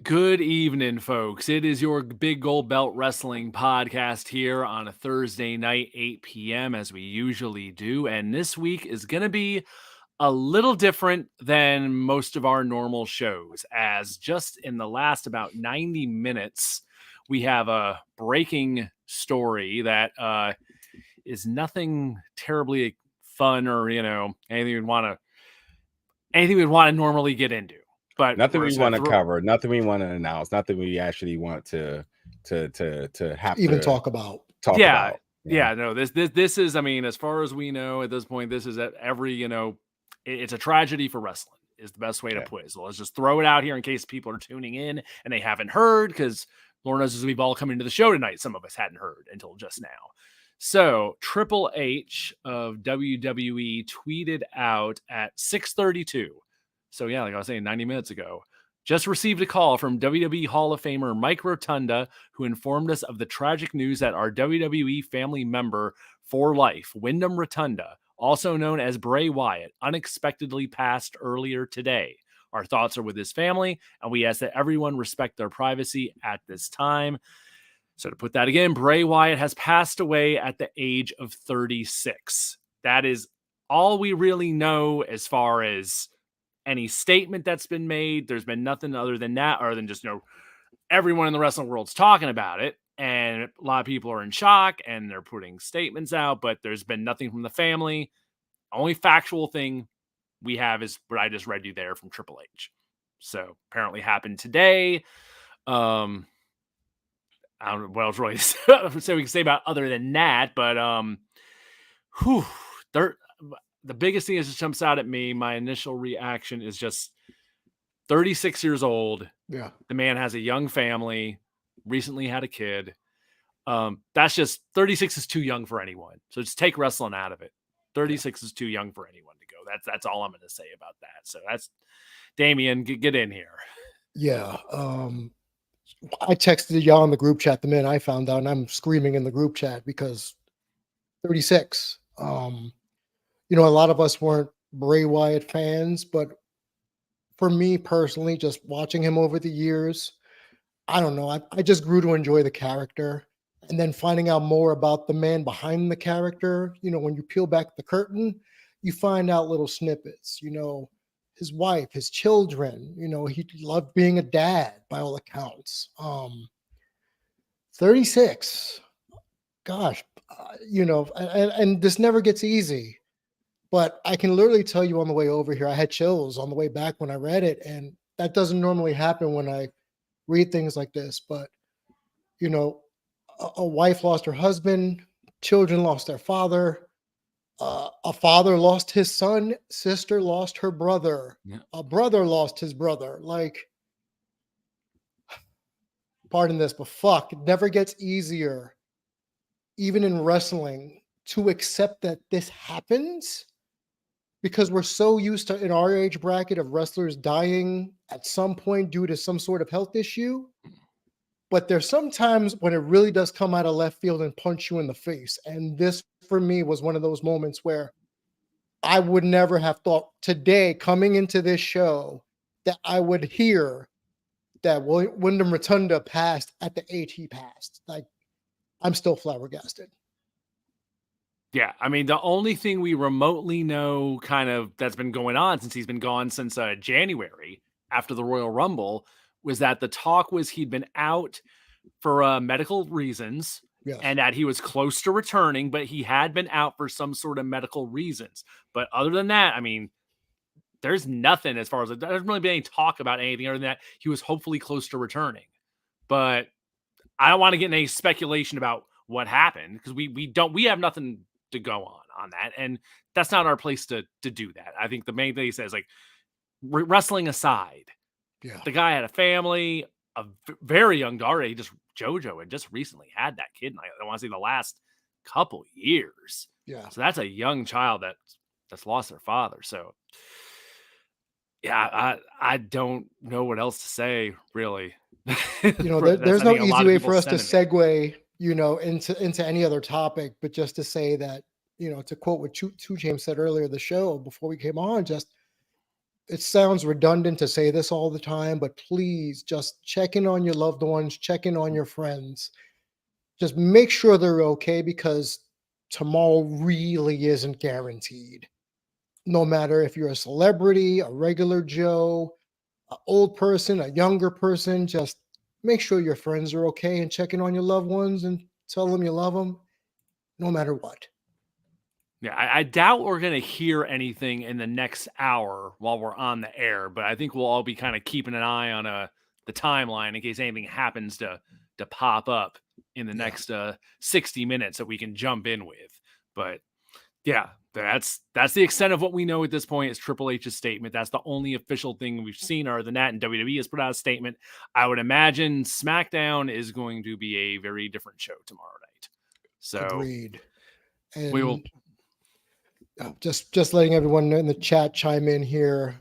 Good evening, folks. It is your Big Gold Belt Wrestling podcast here on a Thursday night, 8 p.m., as we usually do. And this week is going to be a little different than most of our normal shows, as just in the last about 90 minutes, we have a breaking story that is nothing terribly fun or, anything we'd want to normally get into. But nothing we want to cover, nothing we want to announce, nothing we actually want to have even to talk about. No, this is, I mean, as far as we know at this point, this is at every, it's a tragedy for wrestling is the best way to put it. So let's just throw it out here in case people are tuning in and they haven't heard, because Lord knows as we've all come into the show tonight, some of us hadn't heard until just now. So Triple H of WWE tweeted out at 6:32. So yeah, like I was saying 90 minutes ago, just received a call from WWE Hall of Famer Mike Rotunda, who informed us of the tragic news that our WWE family member for life, Wyndham Rotunda, also known as Bray Wyatt, unexpectedly passed earlier today. Our thoughts are with his family, and we ask that everyone respect their privacy at this time. So to put that again, Bray Wyatt has passed away at the age of 36. That is all we really know as far as any statement that's been made. There's been nothing other than that, other than just, everyone in the wrestling world's talking about it. And a lot of people are in shock and they're putting statements out, but there's been nothing from the family. Only factual thing we have is what I just read you there from Triple H. So apparently happened today. I don't know what else really so we can say about other than that, but the biggest thing that just jumps out at me, my initial reaction is just 36 years old. Yeah. The man has a young family, recently had a kid. That's just 36 is too young for anyone. So just take wrestling out of it. 36 is too young for anyone to go. That's all I'm going to say about that. So that's Damian, get in here. Yeah. I texted y'all in the group chat the minute I found out, and I'm screaming in the group chat because 36. A lot of us weren't Bray Wyatt fans, but for me personally, just watching him over the years, I don't know. I just grew to enjoy the character, and then finding out more about the man behind the character. When you peel back the curtain, you find out little snippets, his wife, his children, he loved being a dad by all accounts. 36, gosh, and this never gets easy. But I can literally tell you on the way over here, I had chills on the way back when I read it. And that doesn't normally happen when I read things like this. But, a wife lost her husband, children lost their father, a father lost his son, sister lost her brother, a brother lost his brother. Like, pardon this, but fuck, it never gets easier, even in wrestling, to accept that this happens. Because we're so used to, in our age bracket, of wrestlers dying at some point due to some sort of health issue. But there's sometimes when it really does come out of left field and punch you in the face. And this, for me, was one of those moments where I would never have thought today, coming into this show, that I would hear that Wyndham Rotunda passed at the age he passed. Like, I'm still flabbergasted. Yeah, I mean, the only thing we remotely know kind of that's been going on since he's been gone since January after the Royal Rumble was that the talk was he'd been out for medical reasons. Yes. And that he was close to returning, but he had been out for some sort of medical reasons. But other than that, I mean, there's nothing as far as there hasn't really been any talk about anything other than that he was hopefully close to returning. But I don't want to get in any speculation about what happened because we have nothing to go on that, and that's not our place to do that. I think the main thing he says, like, wrestling aside, the guy had a family, a very young daughter. JoJo had just recently had that kid, and I want to say the last couple years. Yeah, so that's a young child that's lost their father. So yeah, I don't know what else to say really. There's no easy way for us to segue into any other topic, but just to say that, to quote what Two James said earlier the show before we came on, just it sounds redundant to say this all the time, but please just check in on your loved ones, check in on your friends. Just make sure they're okay, because tomorrow really isn't guaranteed. No matter if you're a celebrity, a regular Joe, an old person, a younger person, just make sure your friends are okay and check in on your loved ones and tell them you love them no matter what. Yeah, I doubt we're going to hear anything in the next hour while we're on the air, but I think we'll all be kind of keeping an eye on the timeline in case anything happens to pop up in the Yeah. next 60 minutes that we can jump in with. But yeah, that's the extent of what we know at this point is Triple H's statement. That's the only official thing we've seen other than that, and WWE has put out a statement. I would imagine SmackDown is going to be a very different show tomorrow night. So Agreed. And we will. just letting everyone in the chat chime in here.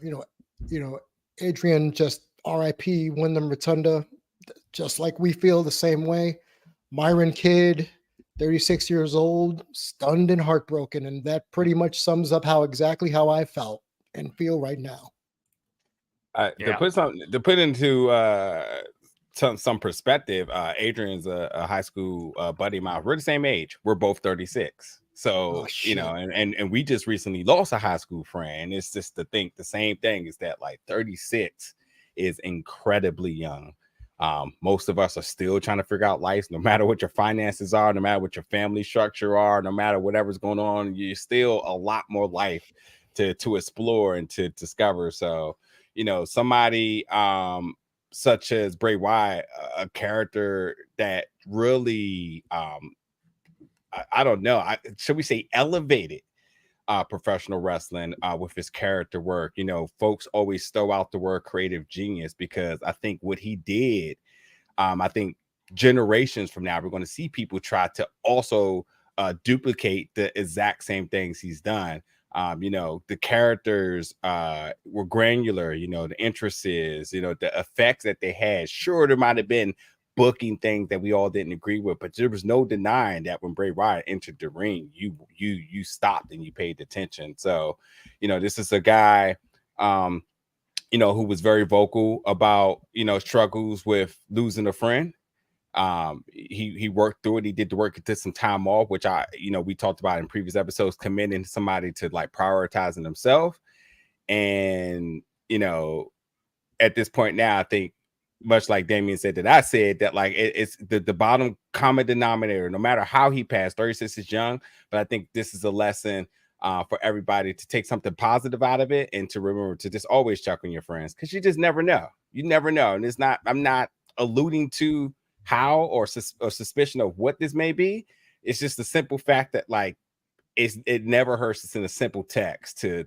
Adrian, just R.I.P. Wyndham Rotunda, just like we feel the same way. Myron Kidd, 36 years old, stunned and heartbroken, and that pretty much sums up exactly how I felt and feel right now. To put into some perspective, Adrian's a high school buddy of mine. We're the same age. We're both 36. So, and we just recently lost a high school friend. It's just to think the same thing is that like 36 is incredibly young. Most of us are still trying to figure out life, no matter what your finances are, no matter what your family structure are, no matter whatever's going on, you're still a lot more life to explore and to discover. So, somebody such as Bray Wyatt, a character that really I don't know, should we say elevated professional wrestling with his character work. Folks always throw out the word creative genius, because I think what he did, I think generations from now, we're going to see people try to also duplicate the exact same things he's done. The characters were granular, the entrances, the effects that they had. Sure, there might have been booking things that we all didn't agree with, but there was no denying that when Bray Wyatt entered the ring, you stopped and you paid attention. So, this is a guy, who was very vocal about, struggles with losing a friend. He worked through it. He did the work. He took some time off, which we talked about in previous episodes, commending somebody to like prioritizing themselves. And, at this point now, I think, much like Damien said, that I said that like it's the bottom common denominator, no matter how he passed. 36 is young, but I think this is a lesson for everybody to take something positive out of it and to remember to just always check on your friends, because you just never know. You never know. And I'm not alluding to how or suspicion of what this may be. It's just the simple fact that like it never hurts to send a simple text to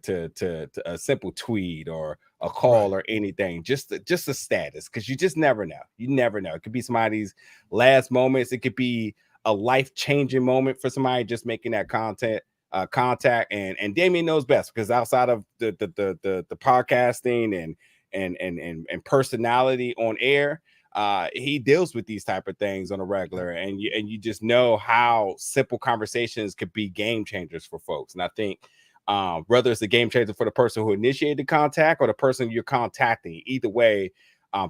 a simple tweet or a call or anything, just a status, because you just never know. You never know. It could be somebody's last moments. It could be a life-changing moment for somebody just making that contact. And Damien knows best, because outside of the podcasting and personality on air, he deals with these type of things on a regular, and you just know how simple conversations could be game changers for folks. And I think whether it's a game changer for the person who initiated contact or the person you're contacting, either way,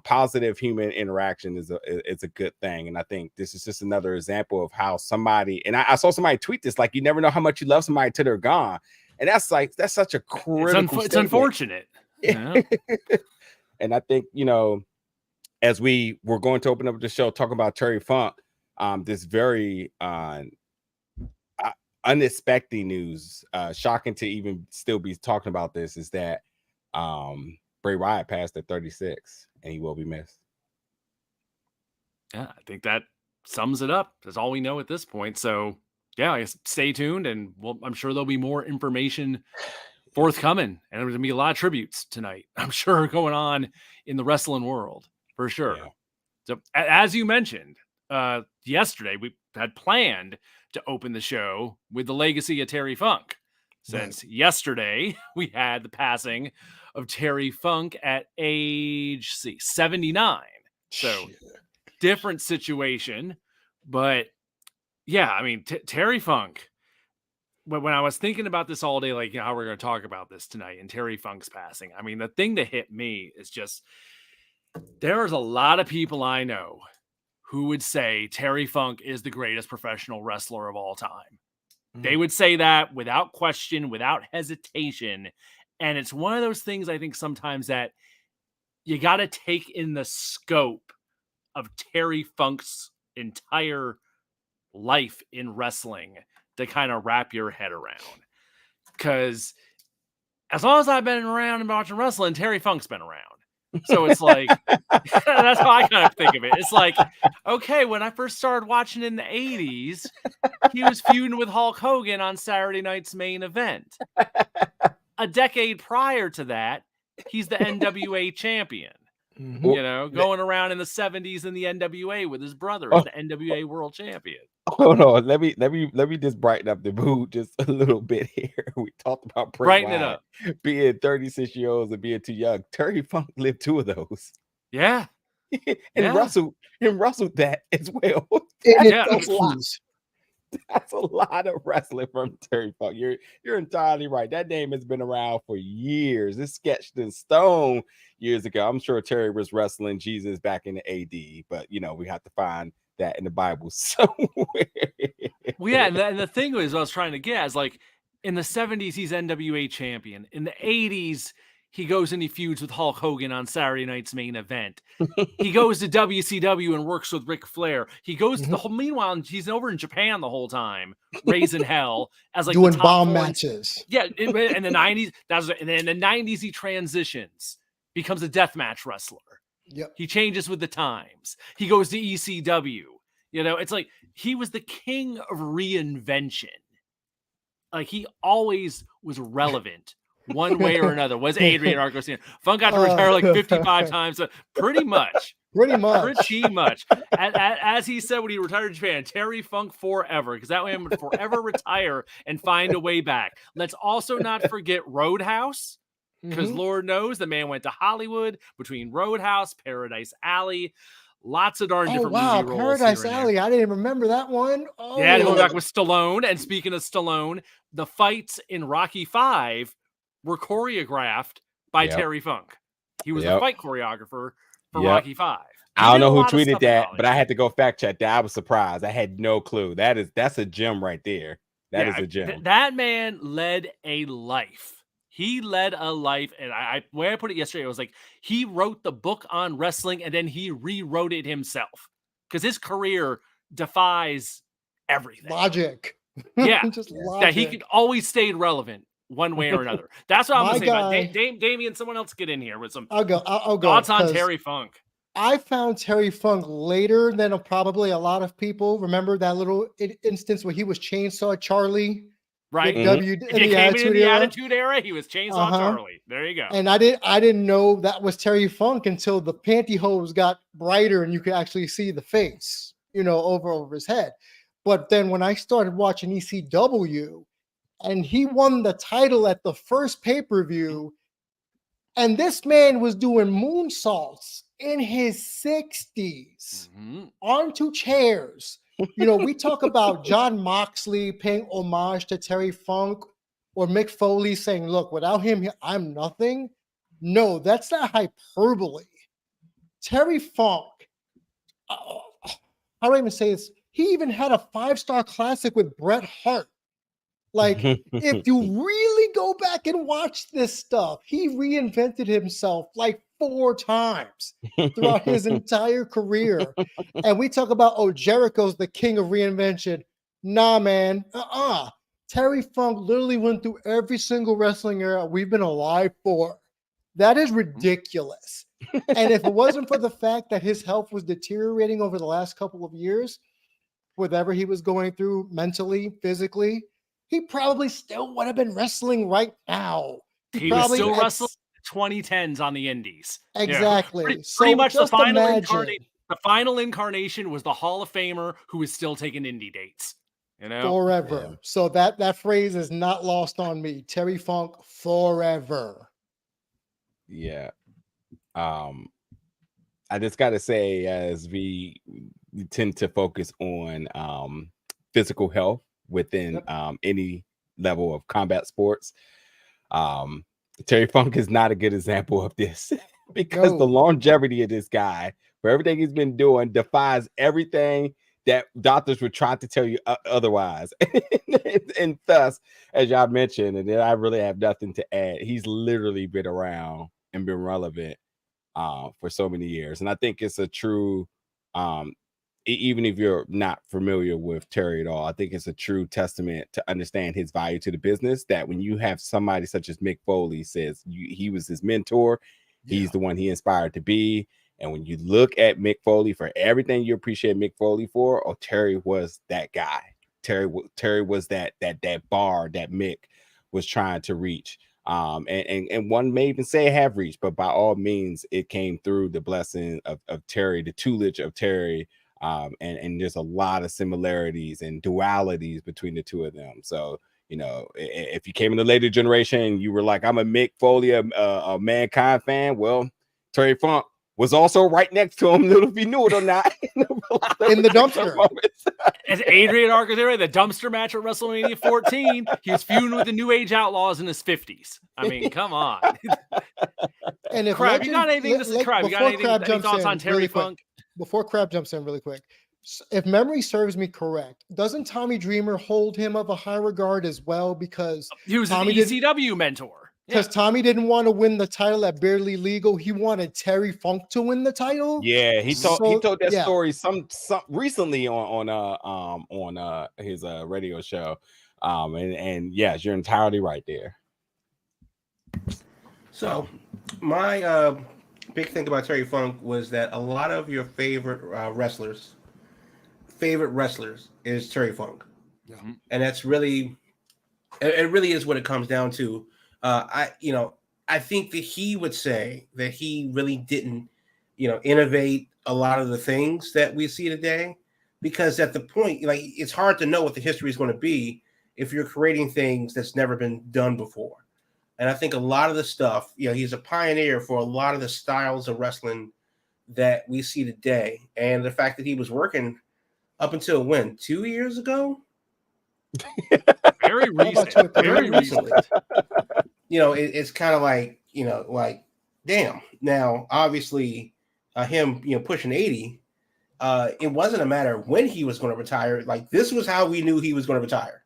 positive human interaction is a good thing. And I think this is just another example of how somebody, and I saw somebody tweet this, like, you never know how much you love somebody till they're gone. And that's such a critical it's unfortunate. Yeah. And I think, as we were going to open up the show talking about Terry Funk, this very unexpected news, shocking to even still be talking about this, is that Bray Wyatt passed at 36 and he will be missed. Yeah, I think that sums it up. That's all we know at this point. So yeah, I guess stay tuned, and I'm sure there'll be more information forthcoming, and there's gonna be a lot of tributes tonight, I'm sure, going on in the wrestling world for sure. Yeah. So as you mentioned, yesterday we had planned to open the show with the legacy of Terry Funk, since yesterday we had the passing of Terry Funk at age 79. So different situation, but yeah, I mean, Terry Funk, when I was thinking about this all day, like, you know, how we're going to talk about this tonight and Terry Funk's passing, I mean, the thing that hit me is just there's a lot of people I know who would say Terry Funk is the greatest professional wrestler of all time. They would say that without question, without hesitation. And it's one of those things I think sometimes that you got to take in the scope of Terry Funk's entire life in wrestling to kind of wrap your head around. Because as long as I've been around and watching wrestling, Terry Funk's been around. So it's like, that's how I kind of think of it. It's like, okay, when I first started watching in the 80s, he was feuding with Hulk Hogan on Saturday night's main event. A decade prior to that, he's the NWA champion. Mm-hmm. You know, going around in the 70s in the NWA with his brother as the NWA world champion. Hold on, let me just brighten up the mood just a little bit here. We talked about Brighten it up. Being 36 years old and being too young. Terry Funk lived 2 of those. Yeah. and wrestled that as well. That's a lot of wrestling from Terry Funk. You're entirely right. That name has been around for years. It's sketched in stone years ago. I'm sure Terry was wrestling Jesus back in the AD, but you know, we have to find that in the Bible somewhere. Well, yeah, and the thing was, I was trying to get is like in the 70s, he's NWA champion. In the 80s, he goes and he feuds with Hulk Hogan on Saturday night's main event. He goes to WCW and works with Ric Flair. He goes to the whole. Meanwhile, he's over in Japan the whole time, raising hell as like doing the top bomb matches. Yeah, in the 90s, and then in the 90s he transitions, becomes a deathmatch wrestler. Yep. He changes with the times. He goes to ECW. You know, it's like he was the king of reinvention. Like he always was relevant one way or another. Was Adrian Argosian. Funk got to retire like 55 times. So pretty much. As he said when he retired in Japan, Terry Funk forever, because that way I'm going to forever retire and find a way back. Let's also not forget Roadhouse, because Lord knows the man went to Hollywood between Roadhouse, Paradise Alley, lots of darn different movie roles. Paradise Alley. I didn't remember that one. Oh. Yeah, going back with Stallone. And speaking of Stallone, the fights in Rocky V were choreographed by Terry Funk. He was the fight choreographer for Rocky V. I don't know who tweeted that, but I had to go fact check that. I was surprised. I had no clue. That's a gem right there. That is a gem. That man led a life. He led a life, and the way I put it yesterday, it was like he wrote the book on wrestling and then he rewrote it himself because his career defies everything. Logic. Yeah. Just logic. That he could always stayed relevant one way or another. That's what I'm going to say about Damien. Someone else get in here with some I'll go thoughts on Terry Funk. I found Terry Funk later than probably a lot of people. Remember that little instance where he was Chainsaw Charlie? Right. In the Attitude Era, he was Chainsaw Charlie. There you go. And I didn't know that was Terry Funk until the pantyhose got brighter and you could actually see the face, over his head. But then when I started watching ECW and he won the title at the first pay-per-view, and this man was doing moonsaults in his 60s onto chairs. We talk about John Moxley paying homage to Terry Funk or Mick Foley saying, look, without him, I'm nothing. No, that's not hyperbole. Terry Funk, how do I even say this? He even had a 5-star classic with Bret Hart. Like, if you really go back and watch this stuff, he reinvented himself like 4 times throughout his entire career. And we talk about, Jericho's the king of reinvention. Nah, man. Terry Funk literally went through every single wrestling era we've been alive for. That is ridiculous. And if it wasn't for the fact that his health was deteriorating over the last couple of years, whatever he was going through mentally, physically, he probably still would have been wrestling right now. He was still wrestling 2010s on the indies. Exactly. Pretty much the final incarnation was the Hall of Famer who is still taking indie dates. Forever. Yeah. So that phrase is not lost on me. Terry Funk forever. Yeah. I just gotta say, as we tend to focus on physical health within any level of combat sports. Terry Funk is not a good example of this because the longevity of this guy for everything he's been doing defies everything that doctors would try to tell you otherwise. And thus, as y'all mentioned, and I really have nothing to add, he's literally been around and been relevant for so many years. And I think it's a true, even if you're not familiar with Terry at all, I think it's a true testament to understand his value to the business, that when you have somebody such as Mick Foley says he was his mentor, he's the one he inspired to be. And when you look at Mick Foley for everything you appreciate Mick Foley for, Terry was that guy. Terry was that bar that Mick was trying to reach. And one may even say have reached, but by all means, it came through the blessing of Terry, the tutelage of Terry. And there's a lot of similarities and dualities between the two of them. So, you know, if you came in the later generation and you were like, I'm a Mick Foley, a Mankind fan, well, Terry Funk was also right next to him, little if you knew it or not. In the dumpster. As Adrian Arcadero, the dumpster match at WrestleMania 14, he was feuding with the New Age Outlaws in his 50s. I mean, come on. And if Crab, you got anything to say? Crab, you got anything, any thoughts on Terry Funk? Before Crab jumps in really quick, if memory serves me correct, doesn't Tommy Dreamer hold him of a high regard as well? Because he was an ECW mentor. Because Tommy didn't want to win the title at Barely Legal. He wanted Terry Funk to win the title. Yeah, he told that story some recently on his radio show. And yes, you're entirely right there. So my big thing about Terry Funk was that a lot of your favorite wrestlers is Terry Funk. Yeah. And that's really, it really is what it comes down to. I think that he would say that he really didn't, innovate a lot of the things that we see today, because at the point, like, it's hard to know what the history is going to be if you're creating things that's never been done before. And I think a lot of the stuff, he's a pioneer for a lot of the styles of wrestling that we see today. And the fact that he was working up until when, 2 years ago? Very recent. Very recently. It's kind of like, damn. Now, obviously, him, pushing 80, it wasn't a matter of when he was going to retire. Like, this was how we knew he was going to retire.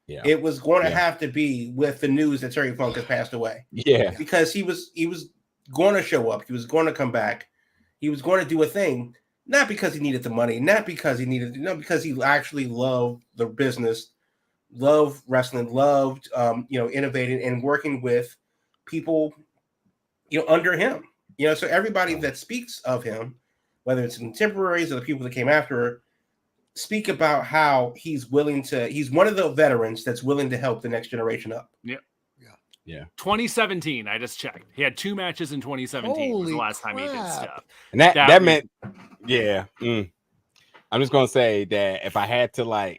Yeah. It was going to have to be with the news that Terry Funk has passed away. Yeah. Because he was going to show up. He was going to come back. He was going to do a thing, not because he needed the money, not because because he actually loved the business, loved wrestling, loved, innovating and working with people, under him. So everybody that speaks of him, whether it's contemporaries or the people that came after, speak about how he's one of the veterans that's willing to help the next generation up. Yeah. 2017, I just checked. He had 2 matches in 2017. Was the last time he did stuff. And that meant, yeah. I'm just gonna say that if I had to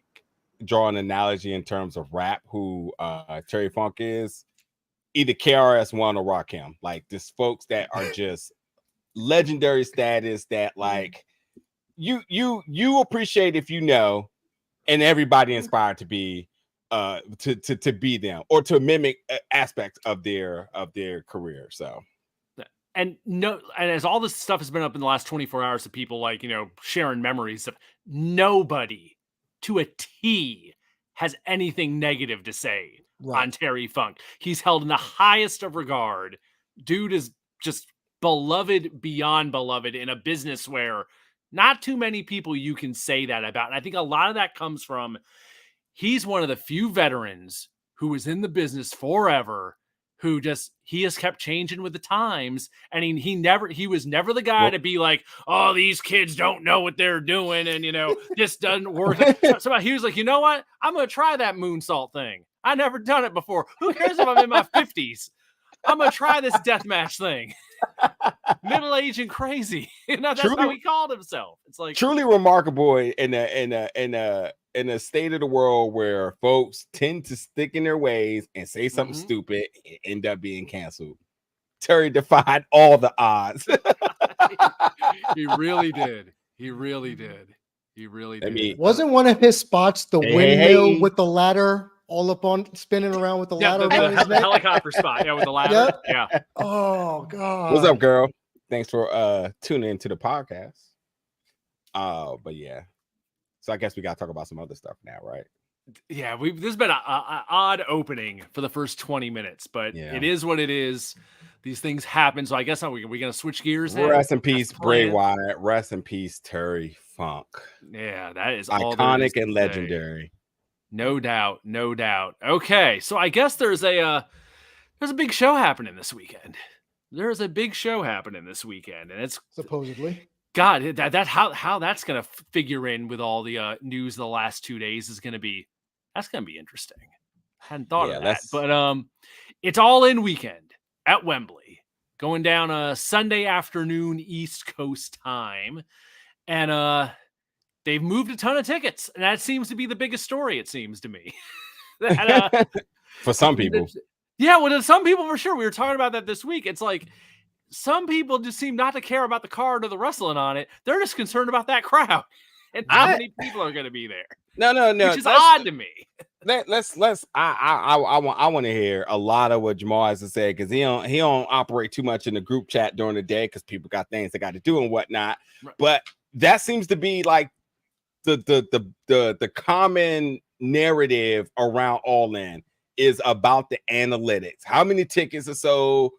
draw an analogy in terms of rap, who Terry Funk is, either KRS-One or Rakim. Like, this folks that are just legendary status that you appreciate if and everybody inspired to be to be them or to mimic aspects of their career. So and as all this stuff has been up in the last 24 hours of people sharing memories of, nobody to a T has anything negative to say on Terry Funk. He's held in the highest of regard. Dude is just beloved beyond beloved in a business where not too many people you can say that about. And I think a lot of that comes from, he's one of the few veterans who was in the business forever, who he has kept changing with the times. And he was never the guy to be like, oh, these kids don't know what they're doing. And, this doesn't work. So he was like, you know what? I'm going to try that moonsault thing. I never done it before. Who cares if I'm in my 50s? I'm going to try this deathmatch thing. Middle-aged and crazy. That's truly, how he called himself. It's like truly remarkable in a state of the world where folks tend to stick in their ways and say something stupid and end up being canceled. Terry defied all the odds. He really did. He really did. He really did. Wasn't one of his spots the windmill with the ladder all up on spinning around with the Yeah, ladder the around his neck. helicopter spot. Yeah, with the ladder. Yep. Yeah. Oh God. What's up, girl? Thanks for tuning into the podcast. But yeah. So I guess we gotta talk about some other stuff now, right? Yeah, this has been an odd opening for the first 20 minutes, but it is what it is. These things happen. So I guess we're going to switch gears now. Rest in peace, Bray Wyatt. Rest in peace, Terry Funk. Yeah, that is iconic and legendary. No doubt, no doubt. Okay, so I guess there's a big show happening this weekend. There's a big show happening this weekend, and it's supposedly. God, that how that's going to figure in with all the news of the last 2 days is going to be interesting. I hadn't thought of that, but it's all in weekend at Wembley, going down a Sunday afternoon East Coast time, and they've moved a ton of tickets, and that seems to be the biggest story. It seems to me. That, for some people, yeah, well, some people for sure. We were talking about that this week. It's like some people just seem not to care about the card or the wrestling on it. They're just concerned about that crowd and how many people are going to be there. No, which is odd to me. I want to hear a lot of what Jamal has to say, because he don't operate too much in the group chat during the day because people got things they got to do and whatnot. Right. But that seems to be like the common narrative around All In is about the analytics. How many tickets are sold?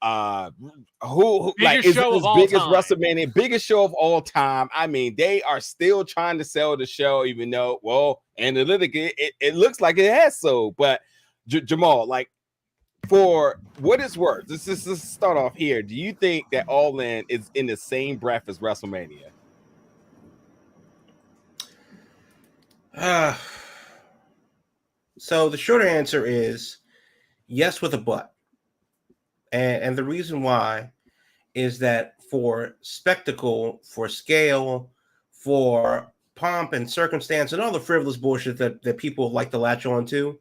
Who like is this biggest WrestleMania, biggest show of all time? I mean, they are still trying to sell the show, even though, analytically, it looks like it has sold. But Jamal, like, for what it's worth, let's start off here. Do you think that All In is in the same breath as WrestleMania? So the short answer is yes, with a but. And the reason why is that for spectacle, for scale, for pomp and circumstance, and all the frivolous bullshit that people like to latch on to,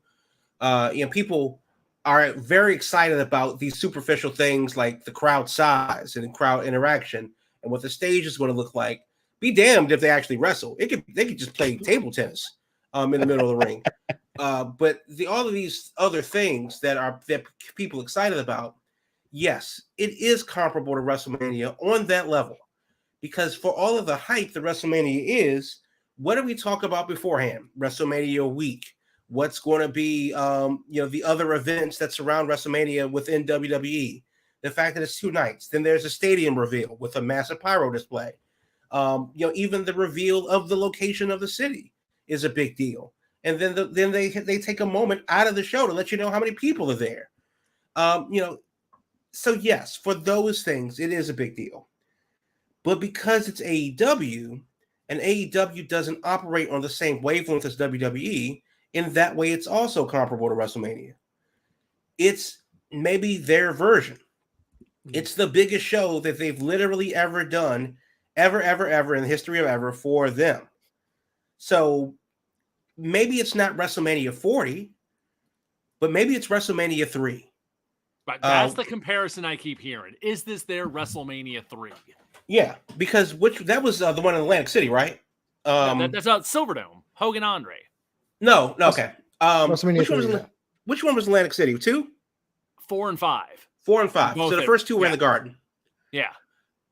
people are very excited about these superficial things like the crowd size and crowd interaction and what the stage is going to look like. Be damned if they actually wrestle. They could just play table tennis in the middle of the ring. But all of these other things that people excited about, yes, it is comparable to WrestleMania on that level, because for all of the hype that WrestleMania is, what did we talk about beforehand? WrestleMania week. What's going to be, the other events that surround WrestleMania within WWE? The fact that it's 2 nights. Then there's a stadium reveal with a massive pyro display. Even the reveal of the location of the city is a big deal. And then they take a moment out of the show to let you know how many people are there. So yes, for those things, it is a big deal. But because it's AEW, and AEW doesn't operate on the same wavelength as WWE, in that way, it's also comparable to WrestleMania. It's maybe their version. It's the biggest show that they've literally ever done, ever in the history of ever for them. So maybe it's not WrestleMania 40, but maybe it's WrestleMania 3. But that's the comparison I keep hearing. Is this their WrestleMania 3? Yeah, because that was the one in Atlantic City, right? That's Silverdome. Hogan Andre. No, okay. WrestleMania which one was Atlantic City? 2? 4 and 5. 4 and 5. Both so the first 2 were in the Garden. Yeah.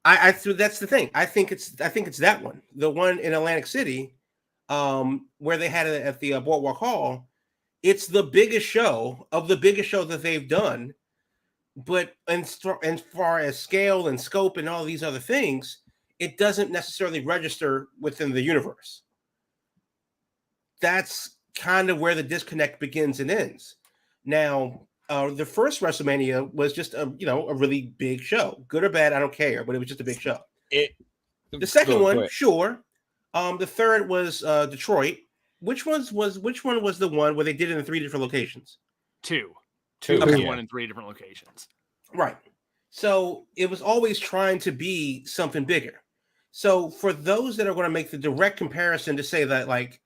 That's the thing. I think it's that one. The one in Atlantic City, where they had it at the Boardwalk Hall. It's the biggest show of the biggest show that they've done. But as far as scale and scope and all these other things, it doesn't necessarily register within the universe. That's kind of where the disconnect begins and ends. Now, the first WrestleMania was just a really big show, good or bad, I don't care, but it was just a big show. The second one, sure. The third was Detroit. Which one was the one where they did it in 3 different locations? 2. Okay. 1 in 3 different locations. Right. So it was always trying to be something bigger. So for those that are going to make the direct comparison to say that, like,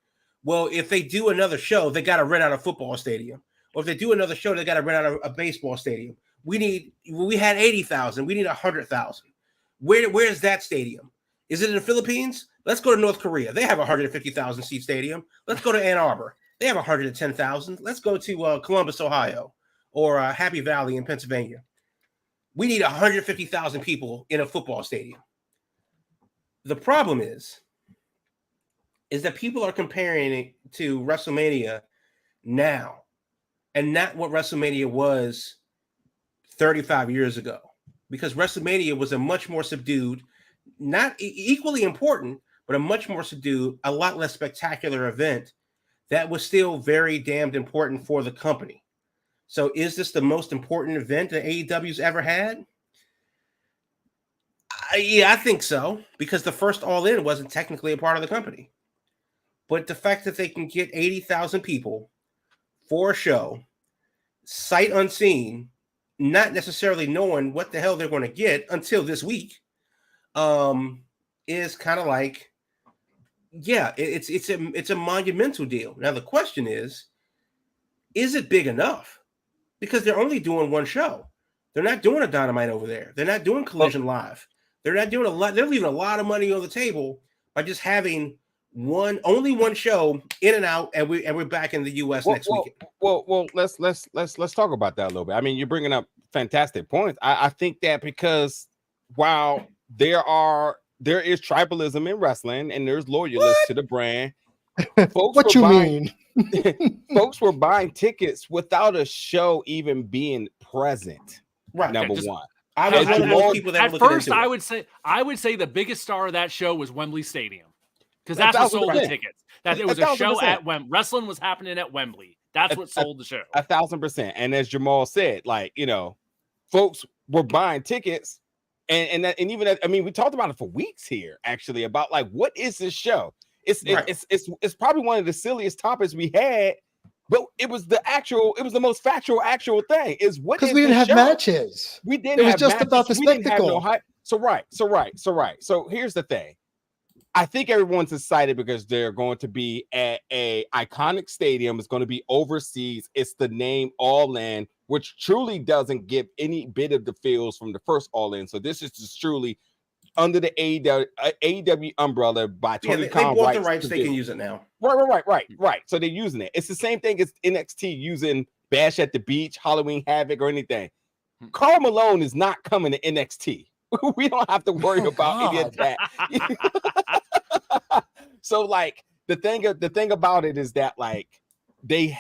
well, if they do another show, they got to rent out a football stadium. Or if they do another show, they got to rent out a baseball stadium. We had 80,000. We need 100,000. Where's that stadium? Is it in the Philippines? Let's go to North Korea. They have a 150,000 seat stadium. Let's go to Ann Arbor. They have 110,000. Let's go to Columbus, Ohio, or Happy Valley in Pennsylvania. We need 150,000 people in a football stadium. The problem is that people are comparing it to WrestleMania now and not what WrestleMania was 35 years ago, because WrestleMania was a much more subdued, not equally important, but a much more subdued, a lot less spectacular event that was still very damned important for the company. So is this the most important event that AEW's ever had? Yeah, I think so, because the first All In wasn't technically a part of the company. But the fact that they can get 80,000 people for a show, sight unseen, not necessarily knowing what the hell they're going to get until this week, is kind of like, yeah, it's a monumental deal. Now the question is it big enough? Because they're only doing one show. They're not doing a Dynamite over there. They're not doing Collision Live. They're not doing a lot. They're leaving a lot of money on the table by just having only one show in and out, and we're back in the U.S. next weekend. Well, let's talk about that a little bit. I mean, you're bringing up fantastic points. I think that because while there is tribalism in wrestling and there's loyalists to the brand, folks what you mean? Folks were buying tickets without a show even being present. Right. Number one. I was one of those people that at first I would say the biggest star of that show was Wembley Stadium, because that's what sold the tickets. That it was a show at wrestling was happening at Wembley. That's what sold the show. 1,000%. And as Jamal said, like, folks were buying tickets, and even I mean, we talked about it for weeks here, actually, about like, what is this show? It's probably one of the silliest topics we had. But it was the most factual thing. Is what, because we didn't have matches. We didn't. It was just about the spectacle. So right. So here's the thing. I think everyone's excited because they're going to be at a iconic stadium. It's going to be overseas. It's the name All In, which truly doesn't give any bit of the feels from the first All In. So this is just truly under the AEW umbrella by Tony Khan. They bought the rights, they can use it now. Right. So they're using it. It's the same thing as NXT using Bash at the Beach, Halloween Havoc, or anything. Karl Malone is not coming to NXT. We don't have to worry about any of that. So, like, the thing about it is that, like, they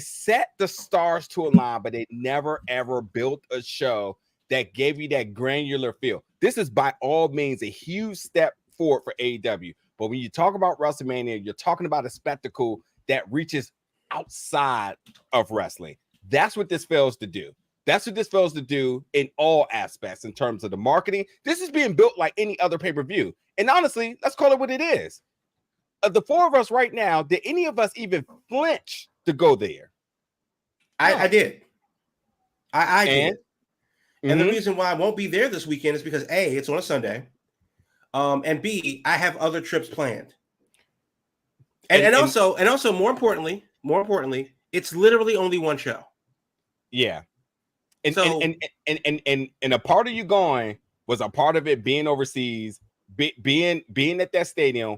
set the stars to align, but they never ever built a show that gave you that granular feel. This is by all means a huge step forward for AEW. But when you talk about WrestleMania, you're talking about a spectacle that reaches outside of wrestling. That's what this fails to do. That's what this fails to do in all aspects in terms of the marketing. This is being built like any other pay-per-view. And honestly, let's call it what it is. Of the four of us right now, did any of us even flinch to go there? I did. I did. And the reason why I won't be there this weekend is because A, it's on a Sunday. And B, I have other trips planned. And also more importantly, it's literally only one show. Yeah. And a part of you going was a part of it being overseas, being at that stadium,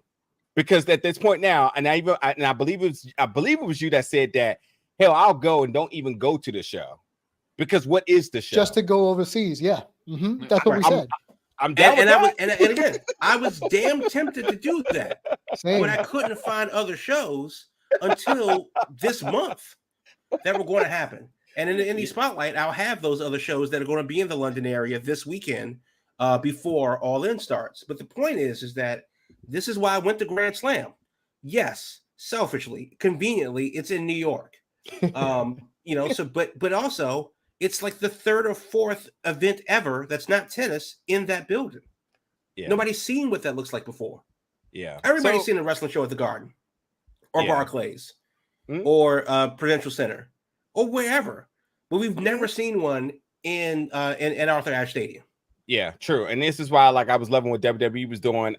because at this point now, and I believe it was you that said that, hell, I'll go and don't even go to the show. Because what is the show? Just to go overseas, yeah. That's what we said. I'm down with that. And again, I was damn tempted to do that, but I couldn't find other shows until this month that were going to happen. And in the Indie Spotlight, I'll have those other shows that are going to be in the London area this weekend before All In starts. But the point is that this is why I went to Grand Slam. Yes, selfishly, conveniently, it's in New York. But also, it's like the third or fourth event ever that's not tennis in that building. Yeah. Nobody's seen what that looks like before. Yeah. Everybody's seen a wrestling show at the Garden or Barclays or Prudential Center or wherever. But we've never seen one in Arthur Ashe Stadium. Yeah, true. And this is why, like, I was loving what WWE was doing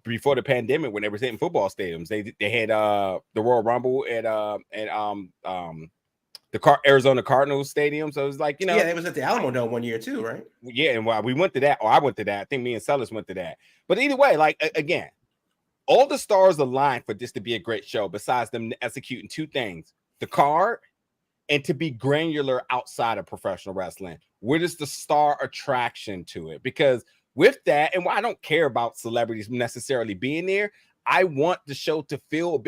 before the pandemic when they were hitting football stadiums. They had the Royal Rumble at the Arizona Cardinals stadium. So it was like, yeah, it was at the Alamo Dome one year too, right? Yeah, and we went to that, or I went to that. I think me and Sellers went to that. But either way, like, again, all the stars aligned for this to be a great show, besides them executing two things: the card and to be granular outside of professional wrestling. What is the star attraction to it? Because with that, and I don't care about celebrities necessarily being there, I want the show to feel a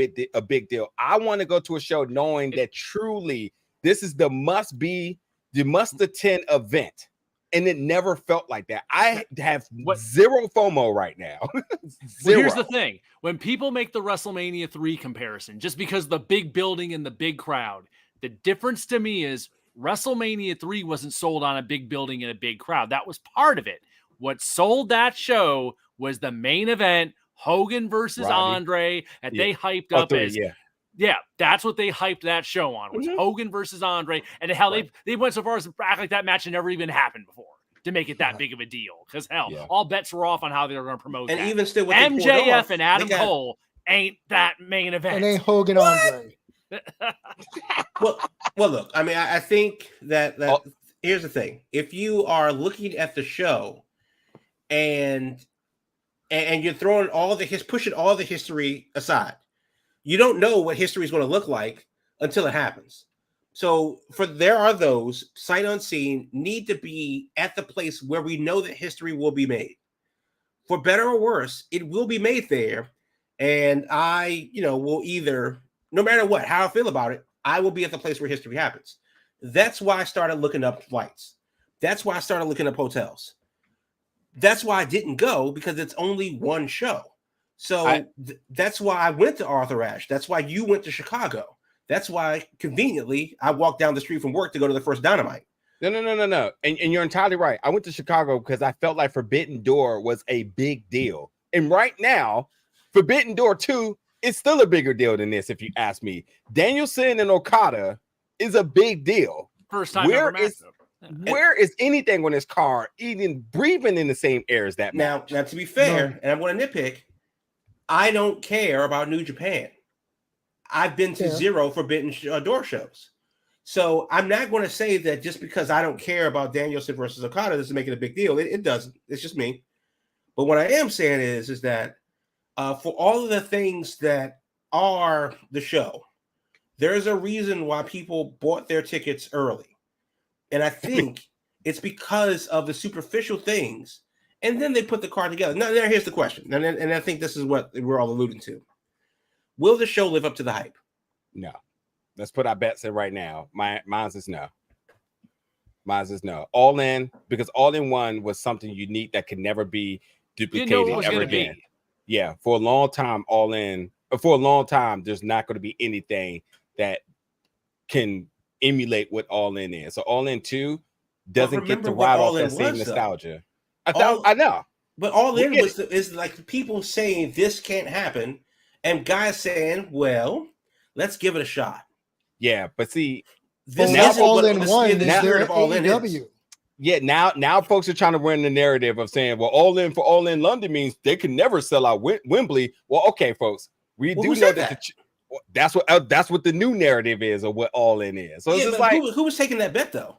big deal. I want to go to a show knowing that truly this is the must-attend event. And it never felt like that. I have zero FOMO right now. Well, here's the thing. When people make the WrestleMania 3 comparison, just because the big building and the big crowd, the difference to me is WrestleMania 3 wasn't sold on a big building and a big crowd. That was part of it. What sold that show was the main event, Hogan versus Andre, and they hyped up as that's what they hyped that show on, was Hogan versus Andre, and hell, they went so far as to act like that match had never even happened before to make it that big of a deal. Because all bets were off on how they were going to promote and that. Even still, what MJF and Adam Cole ain't that main event. And ain't Hogan Andre. well, look, I mean, I think that here's the thing: if you are looking at the show and you're throwing pushing all the history aside, you don't know what history is going to look like until it happens. So there are those sight unseen need to be at the place where we know that history will be made. For better or worse, it will be made there. And I, will either, no matter what, how I feel about it, I will be at the place where history happens. That's why I started looking up flights. That's why I started looking up hotels. That's why I didn't go, because it's only one show. So that's why I went to Arthur Ashe. That's why you went to Chicago. That's why, conveniently, I walked down the street from work to go to the first Dynamite. No. And you're entirely right. I went to Chicago because I felt like Forbidden Door was a big deal. And right now, Forbidden Door 2 is still a bigger deal than this, if you ask me. Danielson and Okada is a big deal. First time ever matchup. Where is anything on this card even breathing in the same air as that match? Now, to be fair, and I'm going to nitpick, I don't care about New Japan. I've been to 0 Forbidden Door shows. So I'm not going to say that just because I don't care about Danielson versus Okada, this is making a big deal. It doesn't. It's just me. But what I am saying is that for all of the things that are the show, there's a reason why people bought their tickets early. And I think it's because of the superficial things. And then they put the card together. Now, here's the question. And I think this is what we're all alluding to. Will the show live up to the hype? No. Let's put our bets in right now. Mine's is no. Mine's is no. All In, because All In One was something unique that could never be duplicated ever again. Yeah, for a long time, All In, for a long time, there's not going to be anything that can emulate what All In is. So All In 2 doesn't get to ride off that same nostalgia. I know. But All In is like the people saying this can't happen, and guys saying, well, let's give it a shot. Yeah, but see, this is All In One. Is there All In AEW? Yeah, now folks are trying to run the narrative of saying, well, All In for All In London means they can never sell out Wembley. Well, okay, folks, we do know that. That's what the new narrative is of what All In is. So it's just like, who was taking that bet though?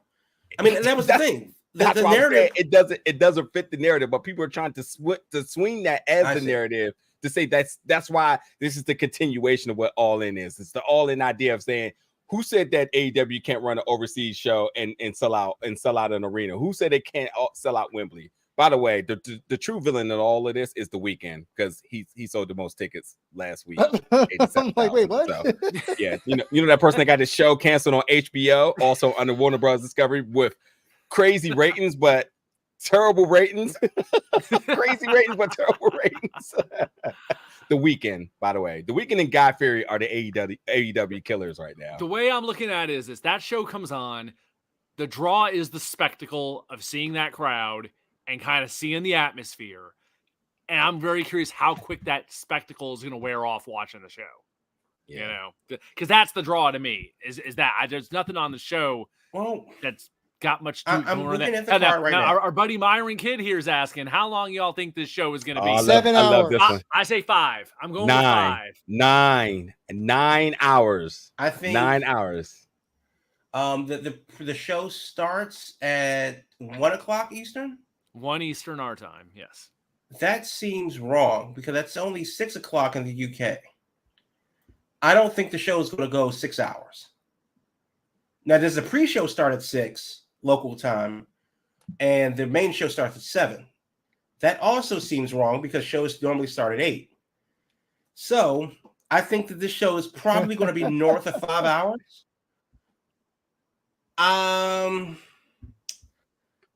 I mean, that was the thing. The narrative it doesn't fit the narrative, but people are trying to swing that as the narrative to say that's why this is the continuation of what All In is. It's the All In idea of saying, who said that AEW can't run an overseas show and sell out an arena? Who said they can't sell out Wembley? By the way, the true villain in all of this is The Weeknd, because he sold the most tickets last week. I'm like, wait, what? So, yeah, you know that person that got his show canceled on HBO, also under Warner Bros. Discovery, with crazy ratings, but terrible ratings. Crazy ratings, but terrible ratings. The Weeknd, by the way. The Weeknd and Guy Fieri are the AEW killers right now. The way I'm looking at it is that show comes on, the draw is the spectacle of seeing that crowd and kind of seeing the atmosphere. And I'm very curious how quick that spectacle is going to wear off watching the show. Yeah. You know, because that's the draw to me is that there's nothing on the show that's got much to I'm looking at the card right now. Our buddy Myron Kidd here is asking, how long y'all think this show is going to be? 7 hours. I say 5. I'm going with 5. 9 hours. I think 9 hours. The show starts at 1 o'clock Eastern. 1 Eastern our time. Yes. that seems wrong because that's only 6 o'clock in the UK. I don't think the show is going to go 6 hours. Now, does the pre-show start at 6 local time, and the main show starts at 7? That also seems wrong because shows normally start at 8. So I think that this show is probably going to be north of 5 hours. I'm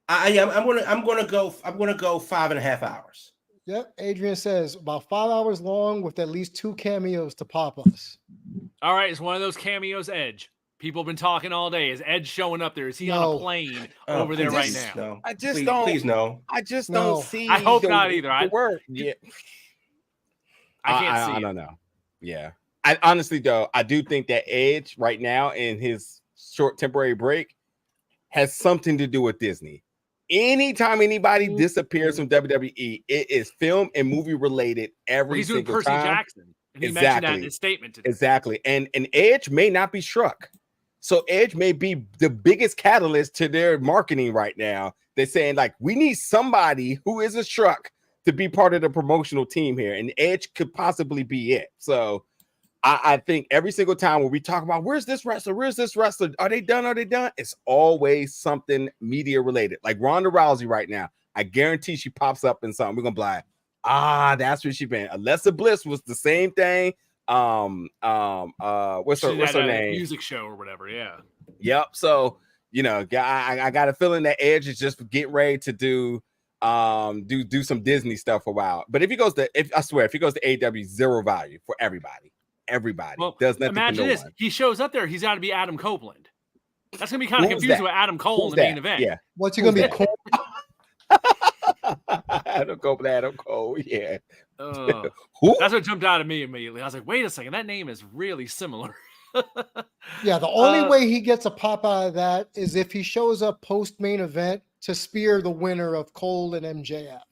gonna go 5.5 hours. Yep, Adrian says about 5 hours long with at least 2 cameos to pop us. All right, it's one of those cameos. Edge. People have been talking all day. Is Edge showing up there? Is he on a plane over there right now? No. I just Please no. I just don't see. I hope not either. I can't see. I don't know. Yeah. I honestly though, I do think that Edge right now in his short temporary break has something to do with Disney. Anytime anybody disappears from WWE, it is film and movie related every single time. He's doing Percy Jackson. And he mentioned that in his statement today. Exactly. And Edge may not be struck. So Edge may be the biggest catalyst to their marketing right now. They're saying, like, we need somebody who is a struck to be part of the promotional team here. And Edge could possibly be it. So I think every single time when we talk about where's this wrestler? Are they done? It's always something media related. Like Ronda Rousey right now. I guarantee she pops up in something. We're gonna be like, that's where she been. Alexa Bliss was the same thing. What's her name? Music show or whatever. Yeah. Yep. So I got a feeling that Edge is just getting ready to do some Disney stuff for a while. But if he goes to AEW, zero value for everybody. Well, does nothing. Imagine this: one. He shows up there. He's got to be Adam Copeland. That's gonna be kind of confusing with Adam Cole in the main event. Yeah. What's he gonna be? Adam Cole. Yeah. That's what jumped out at me immediately. I was like, wait a second, that name is really similar. Yeah, the only way he gets a pop out of that is if he shows up post main event to spear the winner of Cole and MJF.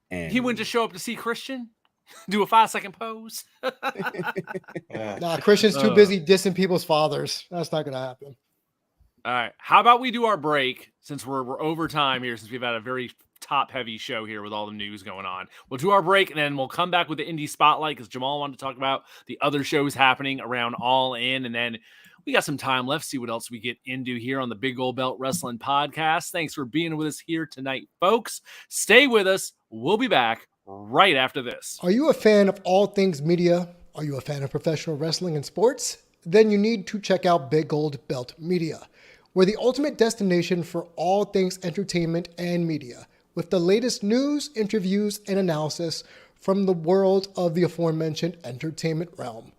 And he wouldn't just show up to see Christian, do a 5-second pose. Nah, Christian's too busy dissing people's fathers. That's not gonna happen. All right. How about we do our break since we're over time here, since we've had a very top-heavy show here with all the news going on. We'll do our break, and then we'll come back with the Indie Spotlight because Jamal wanted to talk about the other shows happening around All In, and then we got some time left, see what else we get into here on the Big Gold Belt Wrestling Podcast. Thanks for being with us here tonight, folks. Stay with us. We'll be back right after this. Are you a fan of all things media? Are you a fan of professional wrestling and sports? Then you need to check out Big Gold Belt Media. We're the ultimate destination for all things entertainment and media, with the latest news, interviews, and analysis from the world of the aforementioned entertainment realm.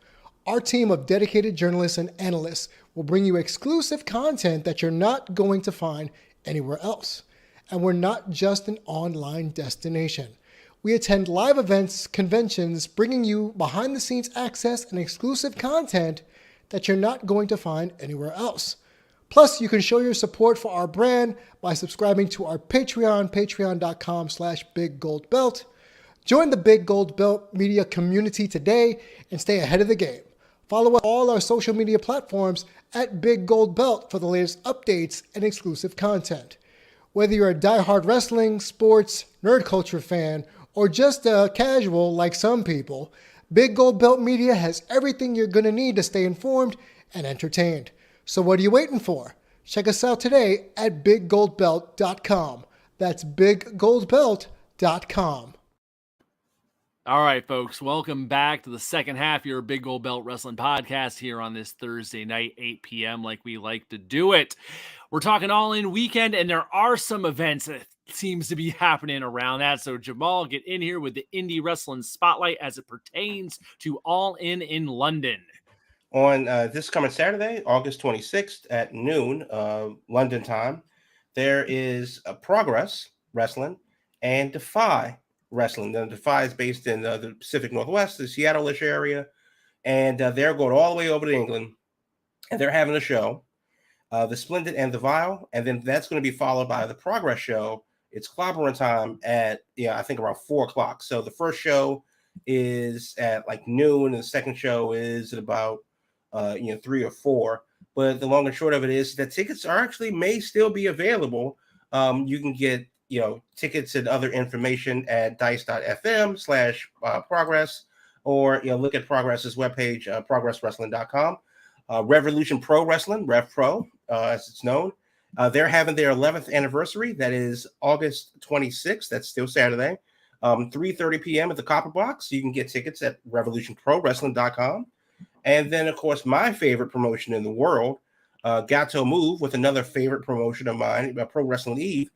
Our team of dedicated journalists and analysts will bring you exclusive content that you're not going to find anywhere else. And we're not just an online destination. We attend live events, conventions, bringing you behind-the-scenes access and exclusive content that you're not going to find anywhere else. Plus, you can show your support for our brand by subscribing to our Patreon, patreon.com/BigGoldBelt. Join the Big Gold Belt Media community today and stay ahead of the game. Follow all our social media platforms at Big Gold Belt for the latest updates and exclusive content. Whether you're a diehard wrestling, sports, nerd culture fan, or just a casual like some people, Big Gold Belt Media has everything you're going to need to stay informed and entertained. So what are you waiting for? Check us out today at biggoldbelt.com. That's biggoldbelt.com. All right, folks, welcome back to the second half of your Big Gold Belt Wrestling Podcast here on this Thursday night, 8 p.m., like we like to do it. We're talking All In weekend, and there are some events that seems to be happening around that. So, Jamal, get in here with the Indie Wrestling Spotlight as it pertains to All In London. On this coming Saturday, August 26th at noon, London time, there is a Progress Wrestling and Defy Wrestling. The Defy is based in the Pacific Northwest, the Seattle-ish area, and they're going all the way over to England, and they're having a show, the Splendid and the Vile, and then that's going to be followed by the Progress show. It's clobbering time at, I think around 4 o'clock. So the first show is at like noon, and the second show is at about 3 or 4. But the long and short of it is that tickets are actually may still be available. You can get tickets and other information at dice.fm/progress, or look at Progress's webpage, progresswrestling.com. Revolution Pro Wrestling, Rev Pro, as it's known. They're having their 11th anniversary. That is August 26th. That's still Saturday. 3:30 p.m. at the Copper Box. You can get tickets at revolutionprowrestling.com. And then, of course, my favorite promotion in the world, Gato Move, with another favorite promotion of mine, Pro Wrestling Eve.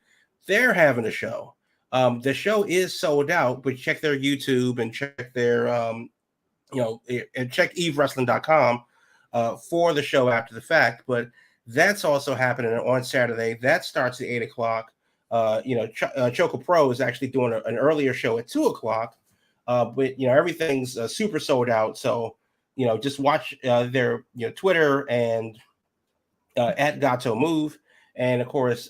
They're having a show. The show is sold out, but check their YouTube and check their, and check evewrestling.com for the show after the fact. But that's also happening on Saturday. That starts at 8 o'clock. Choco Pro is actually doing an earlier show at 2 o'clock. But everything's super sold out. So just watch their Twitter and at Gato Move, and of course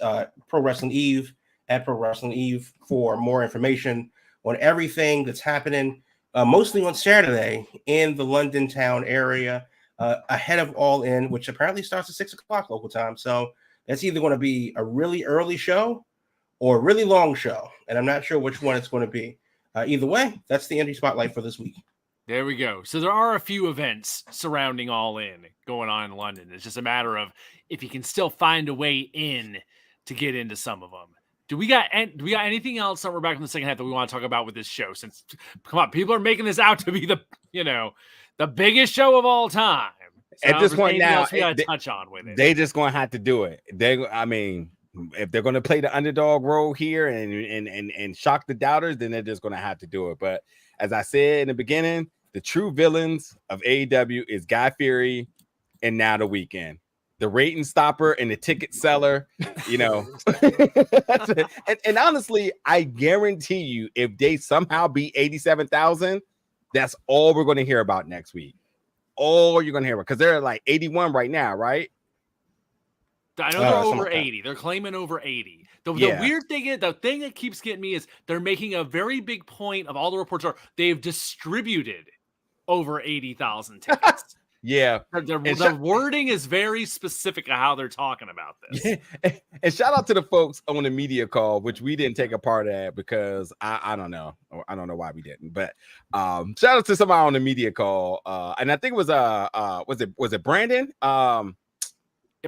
Pro Wrestling Eve at Pro Wrestling Eve for more information on everything that's happening. Mostly on Saturday in the London town area, ahead of All In, which apparently starts at 6 o'clock local time. So that's either going to be a really early show or a really long show, and I'm not sure which one it's going to be. Either way, that's the indie spotlight for this week. There we go. So there are a few events surrounding All In going on in London. It's just a matter of if you can still find a way in to get into some of them. Do we got anything else that we're back in the second half that we want to talk about with this show? Since, come on, people are making this out to be the biggest show of all time. So at this point now, we got to touch on with it. They just going to have to do it. If they're going to play the underdog role here and shock the doubters, then they're just going to have to do it. But as I said in the beginning, the true villains of AEW is Guy Fieri and Now the Weekend. The rating stopper and the ticket seller, and honestly, I guarantee you, if they somehow beat 87,000, that's all we're going to hear about next week. All you're going to hear about, because they're like 81 right now, right? I know they're over 80. They're claiming over 80. The weird thing is, the thing that keeps getting me is they're making a very big point of all the reports are they've distributed over 80,000 tickets. Yeah. The wording is very specific of how they're talking about this. Yeah. And shout out to the folks on the media call, which we didn't take a part of because I don't know. I don't know why we didn't, but shout out to somebody on the media call. And I think it was Brandon?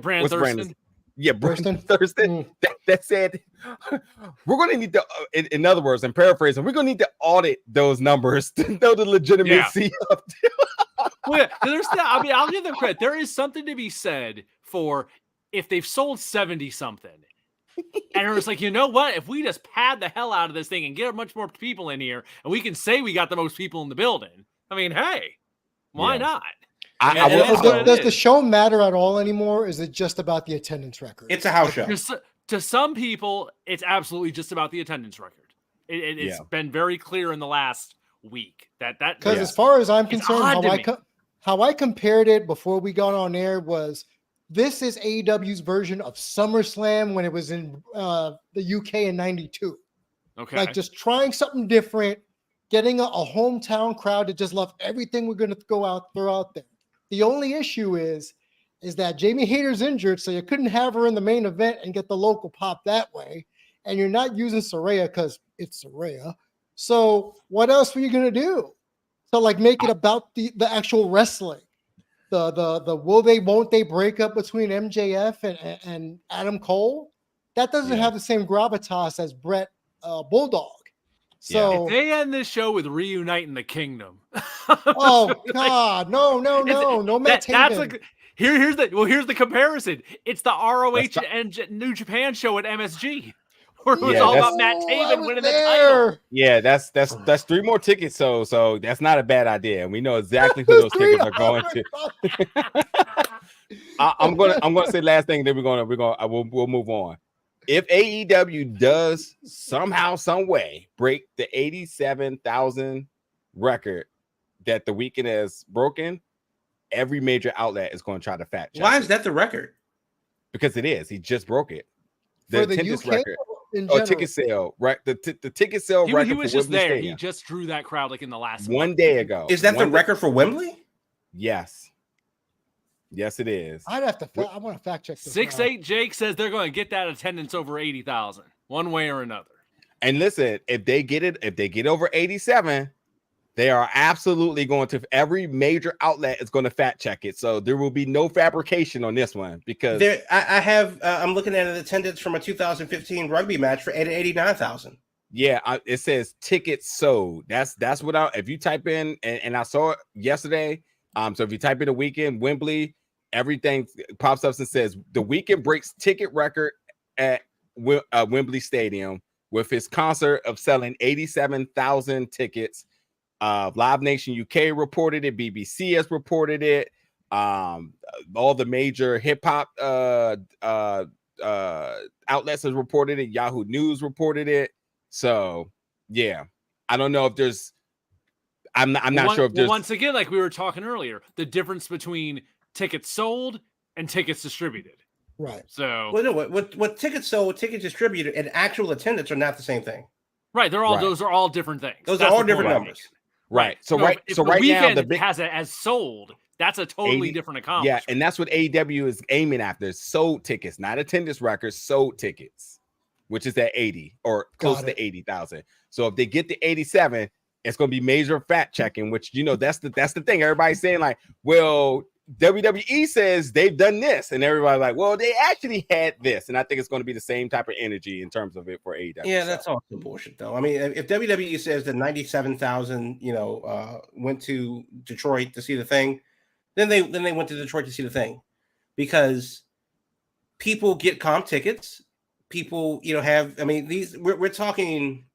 Brandon Thurston. Yeah, Brandon Thurston. That said, we're going to need to, in other words, I'm paraphrasing, we're going to need to audit those numbers to know the legitimacy of well, I'll give them credit. There is something to be said for if they've sold 70 something. And it was like, you know what? If we just pad the hell out of this thing and get a bunch more people in here, and we can say we got the most people in the building, I mean, hey, why not? Does the show matter at all anymore? Is it just about the attendance record? It's a house show. To some people, it's absolutely just about the attendance record. It's been very clear in the last week that because as far as I'm concerned, how I compared it before we got on air was this is AEW's version of SummerSlam when it was in the UK in '92. Okay, like just trying something different, getting a hometown crowd to just love everything we're going to throw out there. The only issue is that Jamie Hayter's injured, so you couldn't have her in the main event and get the local pop that way. And you're not using Saraya because it's Saraya. So what else were you going to do? So like make it about the actual wrestling. The will they, won't they breakup between MJF and Adam Cole? That doesn't have the same gravitas as Brett Bulldog. So if they end this show with reuniting the Kingdom. Oh God, no, Matt Taven. Here's the comparison. It's the ROH and New Japan show at MSG. Where it was all about Matt Taven winning the title. Yeah, that's 3 more tickets. So that's not a bad idea. And we know exactly who those tickets are going to. I'm gonna say last thing, then we'll move on. If AEW does somehow, some way break the 87,000 record that the Weekend has broken, every major outlet is going to try to fact check. Why is that the record? Because it is. He just broke it. The attendance record. Ticket sale, right? The ticket sale record. He was just there. Stadium. He just drew that crowd like in the last one day ago. Is that the record for Wembley? Yes. Yes, it is. I want to fact check this. 6'8" Jake says they're going to get that attendance over 80,000. one way or another. And listen, if they get over 87, they are absolutely going to, every major outlet is going to fact check it. So there will be no fabrication on this one, because I'm looking at an attendance from a 2015 rugby match for 89,000. Yeah, it says tickets sold. That's what if you type in, and I saw it yesterday. So if you type in a weekend Wembley, everything pops up and says the weekend breaks ticket record at Wembley Stadium with his concert of selling 87,000 tickets. Live Nation UK reported it. BBC has reported it. All the major hip hop outlets has reported it. Yahoo News reported it. So yeah, I don't know if there's. I'm not sure if there's. Once again, like we were talking earlier, the difference between tickets sold and tickets distributed. Right. So no, what tickets sold, tickets distributed, and actual attendance are not the same thing. Right. Those are all different things. Those are all different numbers. Right. So no, right. So right now the has it as sold. That's a totally different accomplishment. Yeah, and that's what AEW is aiming after: sold tickets, not attendance records, sold tickets, which is at 80 or close to 80,000. So if they get to 87, it's going to be major fact checking. Which that's the thing. Everybody's saying like, well, WWE says they've done this, and everybody's like, well, they actually had this, and I think it's going to be the same type of energy in terms of it for AEW. Yeah, that's also bullshit, though. I mean, if WWE says that 97,000, went to Detroit to see the thing, then they went to Detroit to see the thing, because people get comp tickets. People, have. I mean, we're talking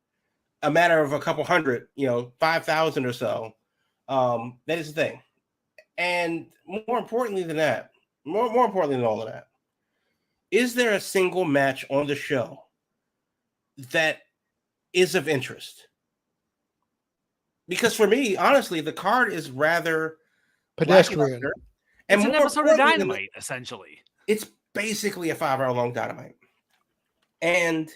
a matter of a couple hundred, 5,000 or so. That is the thing. And more importantly than that, more importantly than all of that, is there a single match on the show that is of interest? Because for me, honestly, the card is rather pedestrian. And it's an episode of Dynamite, essentially. It's basically a 5-hour-long Dynamite. And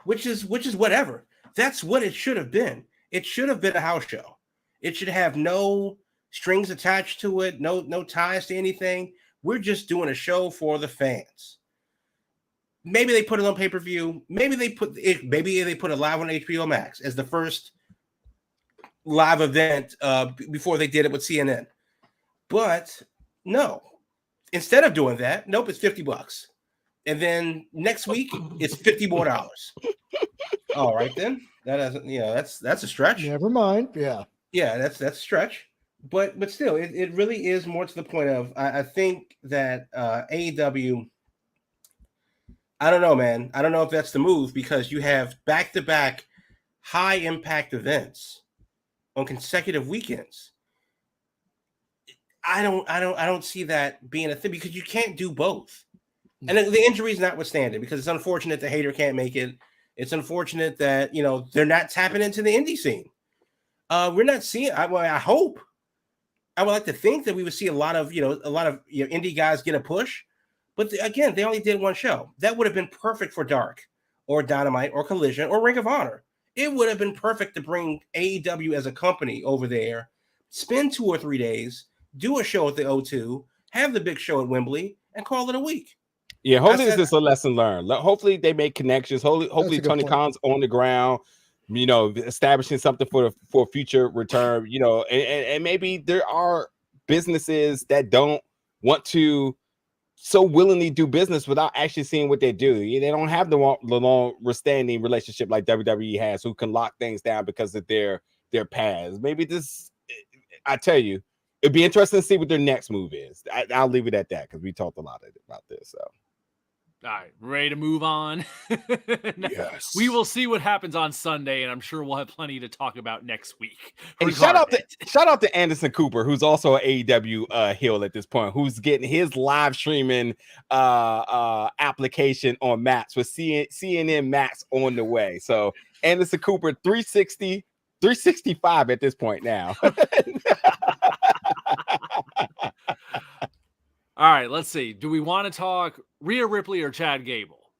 which is whatever. That's what it should have been. It should have been a house show. It should have no strings attached to it, no ties to anything. We're just doing a show for the fans. Maybe they put it on pay-per-view. Maybe they put it live on HBO Max as the first live event before they did it with CNN. But no, instead of doing that, nope, it's $50. And then next week it's $50 more. All right, then that doesn't, that's a stretch. Never mind. Yeah, that's a stretch. But still, it really is more to the point of I think that AEW, I don't know, man. I don't know if that's the move, because you have back-to-back high-impact events on consecutive weekends. I don't see that being a thing, because you can't do both. And the injuries notwithstanding, because it's unfortunate that Hayter can't make it. It's unfortunate that they're not tapping into the indie scene. We're not seeing. I hope. I would like to think that we would see a lot of indie guys get a push, but again, they only did one show. That would have been perfect for Dark or Dynamite or Collision or Ring of Honor. It would have been perfect to bring AEW as a company over there, spend 2 or 3 days, do a show at the O2, have the big show at Wembley, and call it a week. Yeah, hopefully this is a lesson learned. Hopefully they make connections. Hopefully Tony Khan's on the ground, establishing something for future return, and maybe there are businesses that don't want to so willingly do business without actually seeing what they do. They don't have the long-standing relationship like WWE has, who can lock things down because of their paths. Maybe this, I tell you, it'd be interesting to see what their next move is. I'll leave it at that, because we talked a lot about this. So. All right, ready to move on? Yes. We will see what happens on Sunday, and I'm sure we'll have plenty to talk about next week. And shout out to Anderson Cooper, who's also an AEW heel at this point, who's getting his live streaming application on Max with CNN Max on the way. So Anderson Cooper 365 at this point now. All right, let's see. Do we want to talk Rhea Ripley or Chad Gable?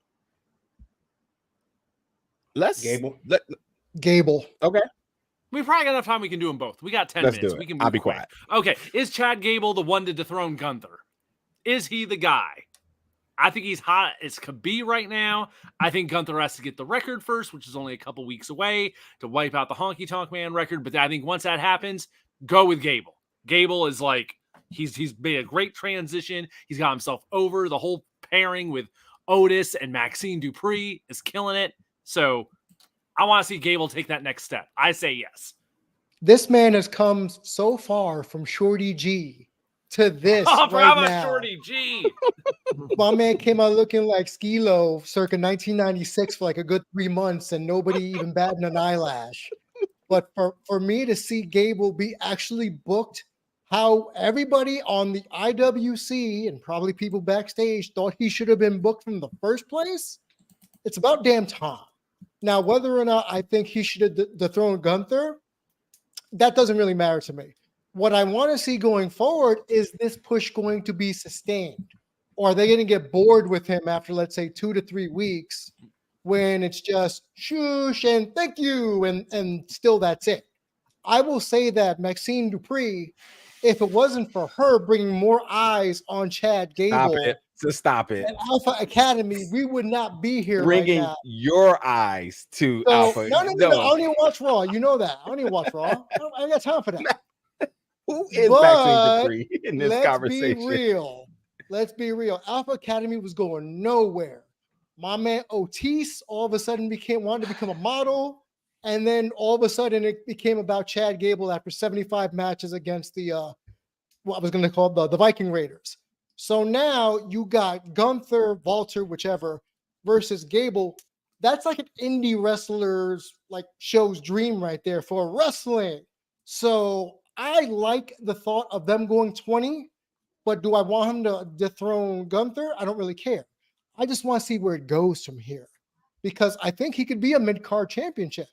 Gable. Okay. We probably got enough time. We can do them both. We got 10 minutes. We can. I'll be quiet. Okay. Is Chad Gable the one to dethrone Gunther? Is he the guy? I think he's hot as could be right now. I think Gunther has to get the record first, which is only a couple weeks away to wipe out the Honky Tonk Man record. But I think once that happens, go with Gable. Gable is like, he's made a great transition. He's got himself over. The whole pairing with Otis and Maxine Dupree is killing it. So I want to see Gable take that next step. I say yes. This man has come so far from Shorty G to this right now. Shorty G. My man came out looking like Skilo circa 1996 for like a good 3 months and nobody even batting an eyelash. But for me to see Gable be actually booked how everybody on the IWC and probably people backstage thought he should have been booked from the first place, it's about damn time. Now, whether or not I think he should have dethroned Gunther, that doesn't really matter to me. What I want to see going forward is this push going to be sustained? Or are they going to get bored with him after, let's say, 2 to 3 weeks when it's just shoosh and thank you and still that's it? I will say that Maxine Dupree, if it wasn't for her bringing more eyes on Chad Gable, stop it. And Alpha Academy, we would not be here bringing right now. Your eyes to Alpha. No, I don't even watch Raw. You know that. I don't even watch Raw. I ain't got time for that. Who is Maxine Dupree in this conversation? Let's be real. Alpha Academy was going nowhere. My man Otis all of a sudden wanted to become a model, and then all of a sudden it became about Chad Gable after 75 matches against the what I was going to call the Viking Raiders. So now you got Gunther, Walter, whichever, versus Gable. That's like an indie wrestler's like show's dream right there for wrestling. So I like the thought of them going 20, but do I want him to dethrone Gunther? I don't really care. I just want to see where it goes from here because I think he could be a mid-card championship.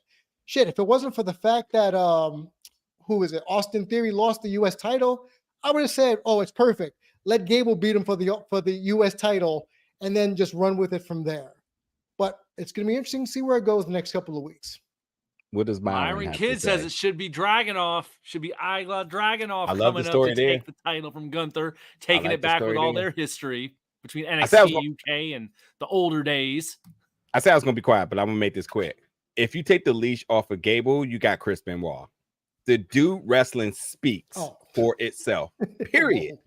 Shit, if it wasn't for the fact that Austin Theory lost the U.S. title, I would have said, oh, it's perfect. Let Gable beat him for the U.S. title and then just run with it from there. But it's going to be interesting to see where it goes the next couple of weeks. What does Myron Kidd says it should be Dragunov. Should be Igla Dragunov coming up to take the title from Gunther, taking it back with all their history between NXT UK and the older days. I said I was going to be quiet, but I'm going to make this quick. If you take the leash off of Gable, you got Chris Benoit. The dude wrestling speaks for itself. Period.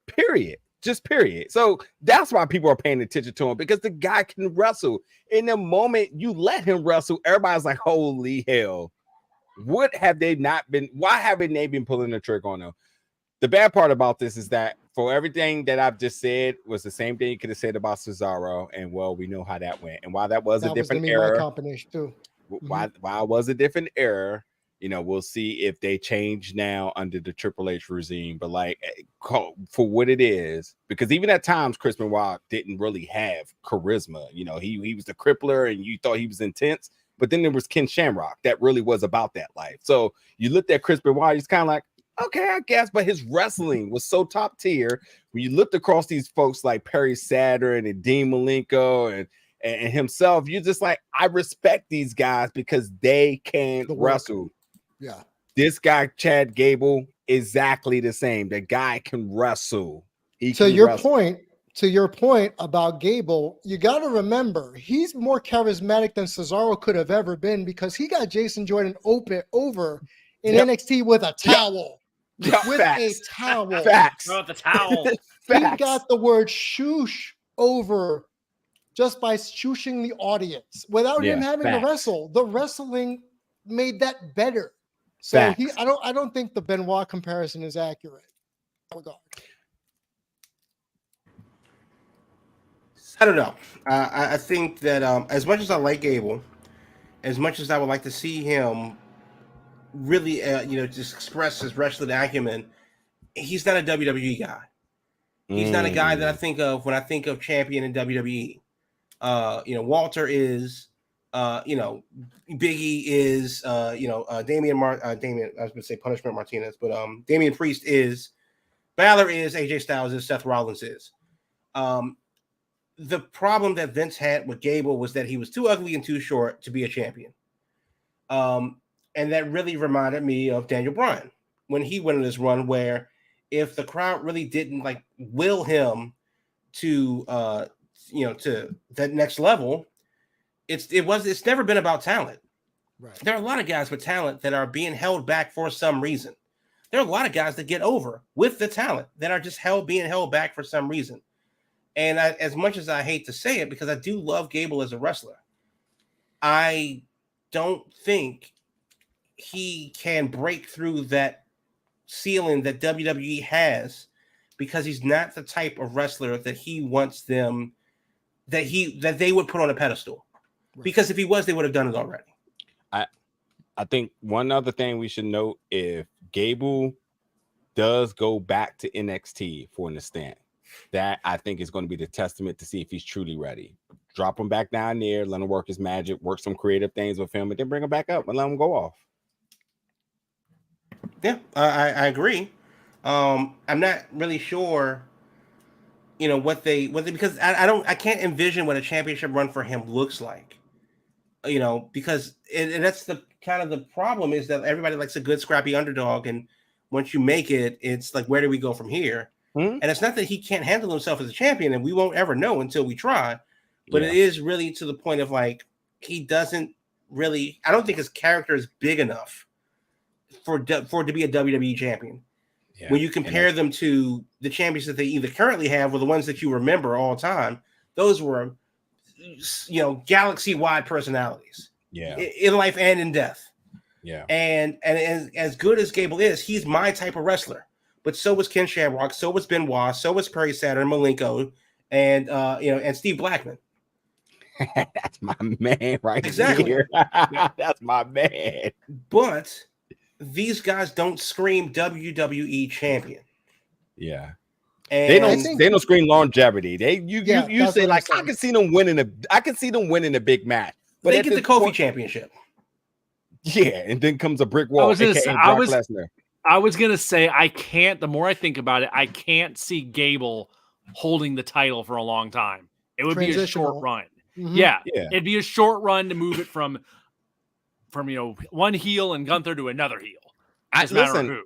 Period. Just period. So that's why people are paying attention to him because the guy can wrestle. In the moment you let him wrestle, everybody's like, holy hell. What have they not been? Why haven't they been pulling the trick on him? The bad part about this is that for everything that I've just said was the same thing you could have said about Cesaro. And well, we know how that went. And while that was a different era, combination too. While it was a different era, you know, we'll see if they change now under the Triple H regime. But like for what it is, because even at times Chris Benoit didn't really have charisma. You know, he was the crippler and you thought he was intense. But then there was Ken Shamrock that really was about that life. So you looked at Chris Benoit, he's kind of like, okay, I guess. But his wrestling was so top tier. When you looked across these folks like Perry Saturn and Dean Malenko and himself, you're just like, I respect these guys because they can wrestle. Yeah. This guy, Chad Gable, exactly the same. The guy can wrestle. To your point about Gable, you got to remember, he's more charismatic than Cesaro could have ever been because he got Jason Jordan over in NXT with a towel. With a towel. Facts. With the towel. He got the word shoosh over just by shooshing the audience without him having to wrestle. The wrestling made that better. So I don't think the Benoit comparison is accurate. I don't know. I think that as much as I like Gable, as much as I would like to see him really, just express his wrestling acumen, he's not a WWE guy. He's not a guy that I think of when I think of champion in WWE. Walter is, Biggie is, Damian. I was going to say Punishment Martinez, but Damian Priest is, Balor is, AJ Styles is, Seth Rollins is. The problem that Vince had with Gable was that he was too ugly and too short to be a champion. And that really reminded me of Daniel Bryan when he went on this run where if the crowd really didn't will him to to that next level, it's never been about talent. Right. There are a lot of guys with talent that are being held back for some reason. There are a lot of guys that get over with the talent that are just being held back for some reason. And as much as I hate to say it, because I do love Gable as a wrestler, I don't think he can break through that ceiling that WWE has, because he's not the type of wrestler that he wants them, that they would put on a pedestal. Right. Because if he was, they would have done it already. I think one other thing we should note, if Gable does go back to NXT for an instant, that I think is going to be the testament to see if he's truly ready. Drop him back down there, let him work his magic, work some creative things with him, and then bring him back up and let him go off. Yeah, I agree. I'm not really sure, because I can't envision what a championship run for him looks like. Because that's the kind of the problem, is that everybody likes a good scrappy underdog, and once you make it, it's like, where do we go from here? And it's not that he can't handle himself as a champion, and we won't ever know until we try. But it is really to the point of, like, he doesn't really. I don't think his character is big enough for it to be a WWE champion. Yeah. When you compare them to the champions that they either currently have or the ones that you remember all time, those were, galaxy-wide personalities. Yeah, in life and in death. Yeah, and as good as Gable is, he's my type of wrestler. But so was Ken Shamrock, so was Benoit, so was Perry Saturn, Malenko, and and Steve Blackman. That's my man right exactly. Here. That's my man. But these guys don't scream WWE champion. Yeah. And they don't scream longevity. You say, like, I can see them winning a big match. But they get the Kofi championship. Yeah, and then comes a brick wall. I was gonna say, the more I think about it, I can't see Gable holding the title for a long time. It would be a short run. Mm-hmm. Yeah, it'd be a short run to move it from one heel and Gunther to another heel. Listen,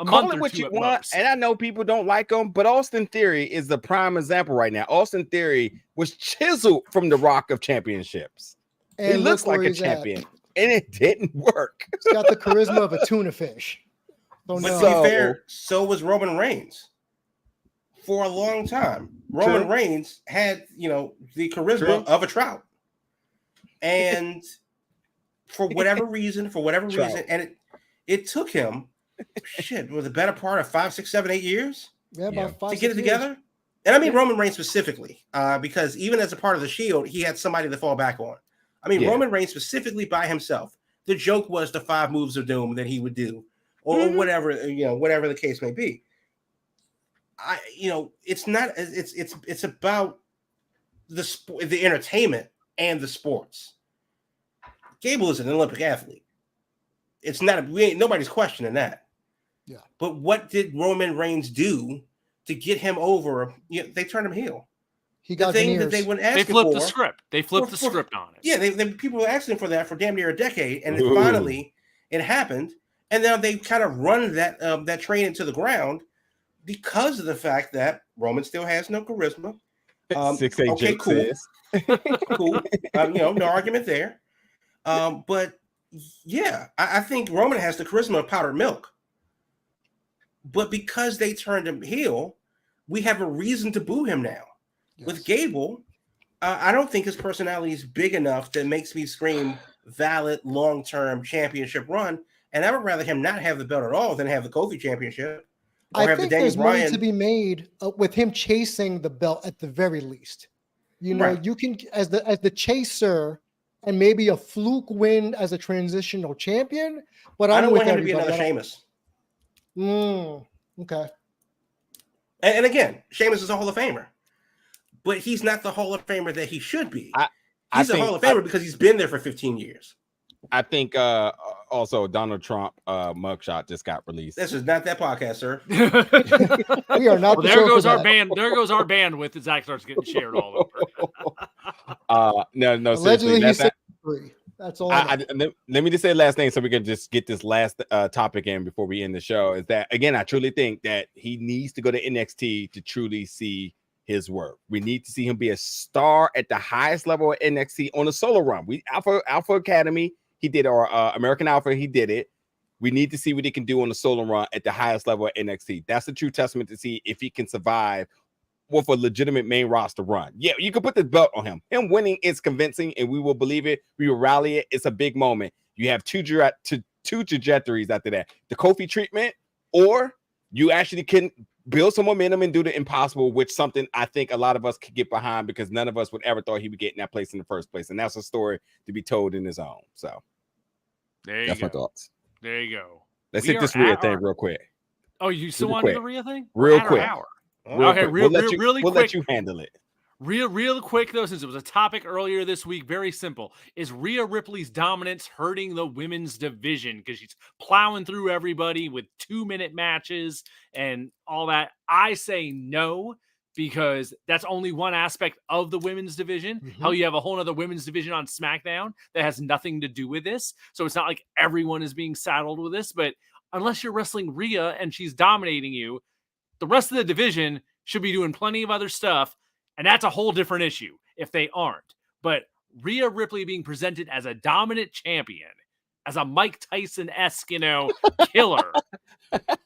call it what you want, and I know people don't like him, but Austin Theory is the prime example right now. Austin Theory was chiseled from the Rock of Championships. And he looks like a champion, and it didn't work. He's got the charisma of a tuna fish. But to be fair, so was Roman Reigns. For a long time, Roman Reigns had, the charisma of a trout. And for whatever reason, and it took him, with the better part of 5, 6, 7, 8 years to get it together. And I mean Roman Reigns specifically, because even as a part of the Shield, he had somebody to fall back on. I mean, Roman Reigns specifically by himself. The joke was the 5 moves of doom that he would do, or whatever the case may be. It's not. It's about the entertainment and the sports. Gable is an Olympic athlete. It's not. Nobody's questioning that. Yeah. But what did Roman Reigns do to get him over? They turned him heel. He got the thing that they wouldn't ask They flipped the script. They flipped the script on it. Yeah, people were asking for that for damn near a decade, and then finally it happened. And now they kind of run that train into the ground because of the fact that Roman still has no charisma. 6'8" okay, cool. Cool. No argument there. But yeah, I think Roman has the charisma of powdered milk. But because they turned him heel, we have a reason to boo him now. Yes. With Gable, I don't think his personality is big enough that makes me scream valid long-term championship run. And I would rather him not have the belt at all than have the Kofi championship. I think there's money to be made with him chasing the belt at the very least. You can, as the chaser, and maybe a fluke win as a transitional champion. But I don't want him to be another Sheamus. Okay. And again, Sheamus is a Hall of Famer, but he's not the Hall of Famer that he should be. He's a Hall of Famer because he's been there for 15 years. I think also Donald Trump mugshot just got released. This is not that podcast, sir. We are not. Well, there goes our band. There goes our bandwidth. Zach starts getting shared all over. No. Allegedly, he said 3. That's all. Let me just say the last thing so we can just get this last topic in before we end the show. Is that, again, I truly think that he needs to go to NXT to truly see his work. We need to see him be a star at the highest level at NXT on a solo run. Alpha Academy, he did our American Alpha, he did it. We need to see what he can do on the solo run at the highest level at NXT. That's a true testament to see if he can survive with a legitimate main roster run. Yeah, you can put the belt on him. Him winning is convincing, and we will believe it. We will rally it. It's a big moment. You have two trajectories after that. The Kofi treatment, or you actually can build some momentum and do the impossible, which something I think a lot of us could get behind because none of us would ever thought he would get in that place in the first place. And that's a story to be told in his own. So that's my thoughts. There you go. Let's hit this Rhea thing real quick. Oh, you still want to do the Rhea thing? Real quick. Okay, really we'll quick. let you handle it. Real quick, though, since it was a topic earlier this week, very simple. Is Rhea Ripley's dominance hurting the women's division? Because she's plowing through everybody with 2-minute matches and all that. I say no, because that's only one aspect of the women's division. Hell, you have a whole other women's division on SmackDown that has nothing to do with this. So it's not like everyone is being saddled with this. But unless you're wrestling Rhea and she's dominating you, the rest of the division should be doing plenty of other stuff. And that's a whole different issue if they aren't. But Rhea Ripley being presented as a dominant champion, as a Mike Tyson-esque, killer,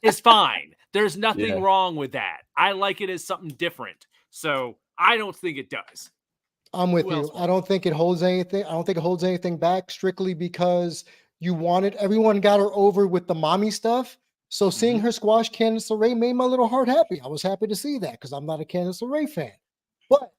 is fine. There's nothing wrong with that. I like it as something different. So I don't think it does. I'm with you. I don't think it holds anything. I don't think it holds anything back strictly because everyone got her over with the mommy stuff. So seeing her squash Candice LeRae made my little heart happy. I was happy to see that because I'm not a Candice LeRae fan. But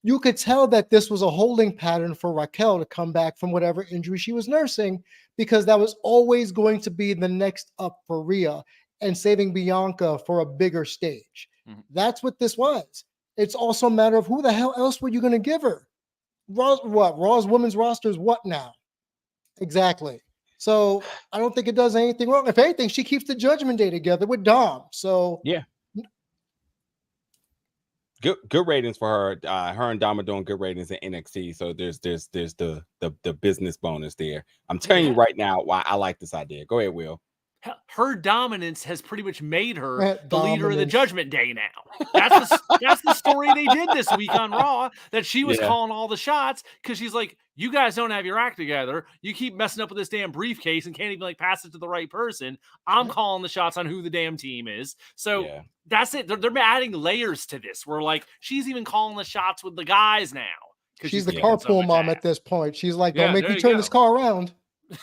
you could tell that this was a holding pattern for Raquel to come back from whatever injury she was nursing, because that was always going to be the next up for Rhea and saving Bianca for a bigger stage. That's what this was. It's also a matter of who the hell else were you going to give her? Raw's women's roster is what now? Exactly. So I don't think it does anything wrong. If anything, she keeps the Judgment Day together with Dom. So yeah. Good ratings for her. Her and Dom are doing good ratings in NXT. So there's the business bonus there. I'm telling you right now why I like this idea. Go ahead, Will. Her dominance has pretty much made her the leader of the Judgment Day now. That's the story they did this week on Raw, that she was calling all the shots because she's like, you guys don't have your act together. You keep messing up with this damn briefcase and can't even pass it to the right person. I'm calling the shots on who the damn team is. So that's it. They're adding layers to this. Where she's even calling the shots with the guys now. She's the carpool mom at this point. She's like, don't make me turn this car around.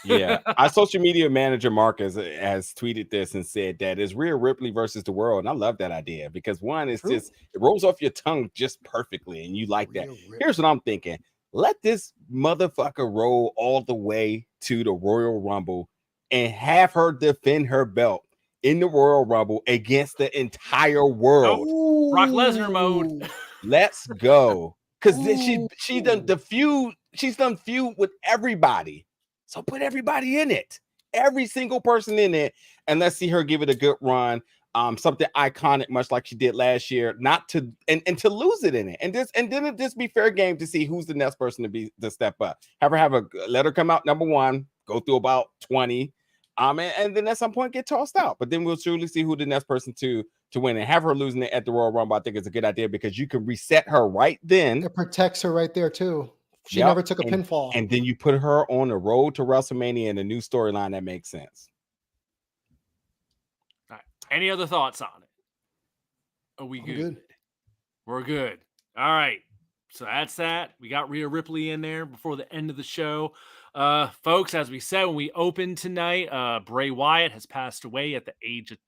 Yeah, our social media manager Mark has tweeted this and said that it's Rhea Ripley versus the world, and I love that idea because one is just it rolls off your tongue just perfectly, and you like that. Here's what I'm thinking: let this motherfucker roll all the way to the Royal Rumble and have her defend her belt in the Royal Rumble against the entire world. Brock Lesnar mode. Let's go, because she's done the feud. She's done feud with everybody. So put everybody in it, every single person in it, and let's see her give it a good run. Something iconic, much like she did last year, not to to lose it in it, and then it just be fair game to see who's the next person to step up. Let her come out number one, go through about 20, and then at some point get tossed out. But then we'll truly see who the next person to win, and have her losing it at the Royal Rumble. I think is a good idea because you can reset her right then. It protects her right there too. She never took a pinfall. And then you put her on the road to WrestleMania in a new storyline that makes sense. All right. Any other thoughts on it? Are we good? We're good. All right. So that's that. We got Rhea Ripley in there before the end of the show. Folks, as we said when we opened tonight, Bray Wyatt has passed away at the age of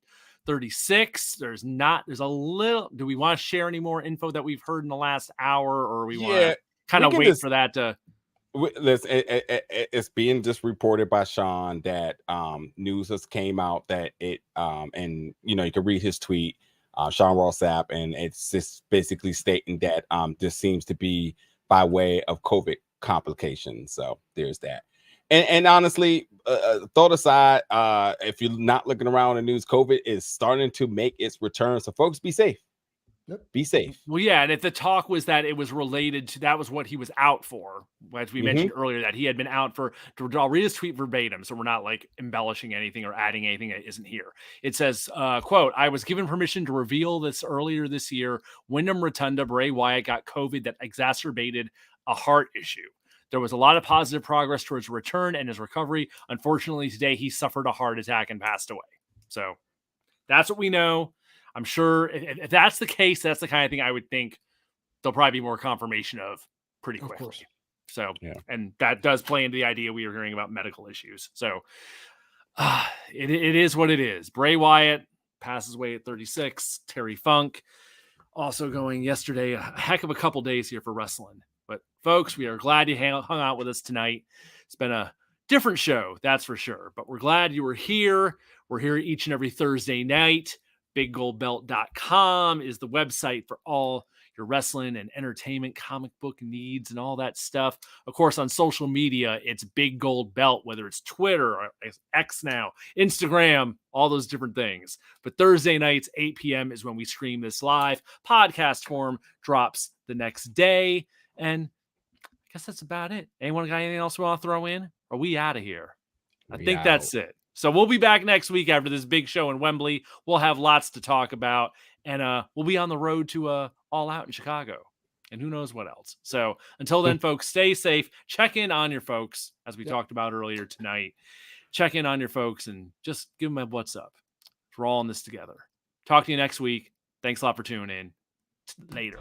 36. There's a little. Do we want to share any more info that we've heard in the last hour, or we want to kind of wait for that to it's being just reported by Sean that news has came out that it and you can read his tweet, Sean Ross Sapp, and it's just basically stating that this seems to be by way of COVID complications. So there's that. And honestly, thought aside, if you're not looking around the news, COVID is starting to make its return. So folks, be safe. Be safe. Well, yeah, and if the talk was that it was related to that was what he was out for, as we mentioned earlier, that he had been out for. I'll read his tweet verbatim, so we're not like embellishing anything or adding anything that isn't here. It says, "quote: I was given permission to reveal this earlier this year. Wyndham Rotunda, Bray Wyatt got COVID that exacerbated a heart issue. There was a lot of positive progress towards return and his recovery. Unfortunately, today he suffered a heart attack and passed away. So that's what we know." I'm sure if that's the case, that's the kind of thing I would think there'll probably be more confirmation of pretty quickly. So, and that does play into the idea we were hearing about medical issues. So it is what it is. Bray Wyatt passes away at 36. Terry Funk also going yesterday. A heck of a couple days here for wrestling. But folks, we are glad you hung out with us tonight. It's been a different show, that's for sure. But we're glad you were here. We're here each and every Thursday night. BigGoldBelt.com is the website for all your wrestling and entertainment, comic book needs, and all that stuff. Of course, on social media, it's Big Gold Belt, whether it's Twitter or X now, Instagram, all those different things. But Thursday nights, 8 p.m. is when we stream this live. Podcast form drops the next day. And I guess that's about it. Anyone got anything else we want to throw in? Are we out of here? I think that's it. So we'll be back next week after this big show in Wembley. We'll have lots to talk about, and we'll be on the road to All Out in Chicago, and who knows what else. So until then, folks, stay safe. Check in on your folks, as we talked about earlier tonight. Check in on your folks and just give them a what's up. We're all in this together. Talk to you next week. Thanks a lot for tuning in. Later.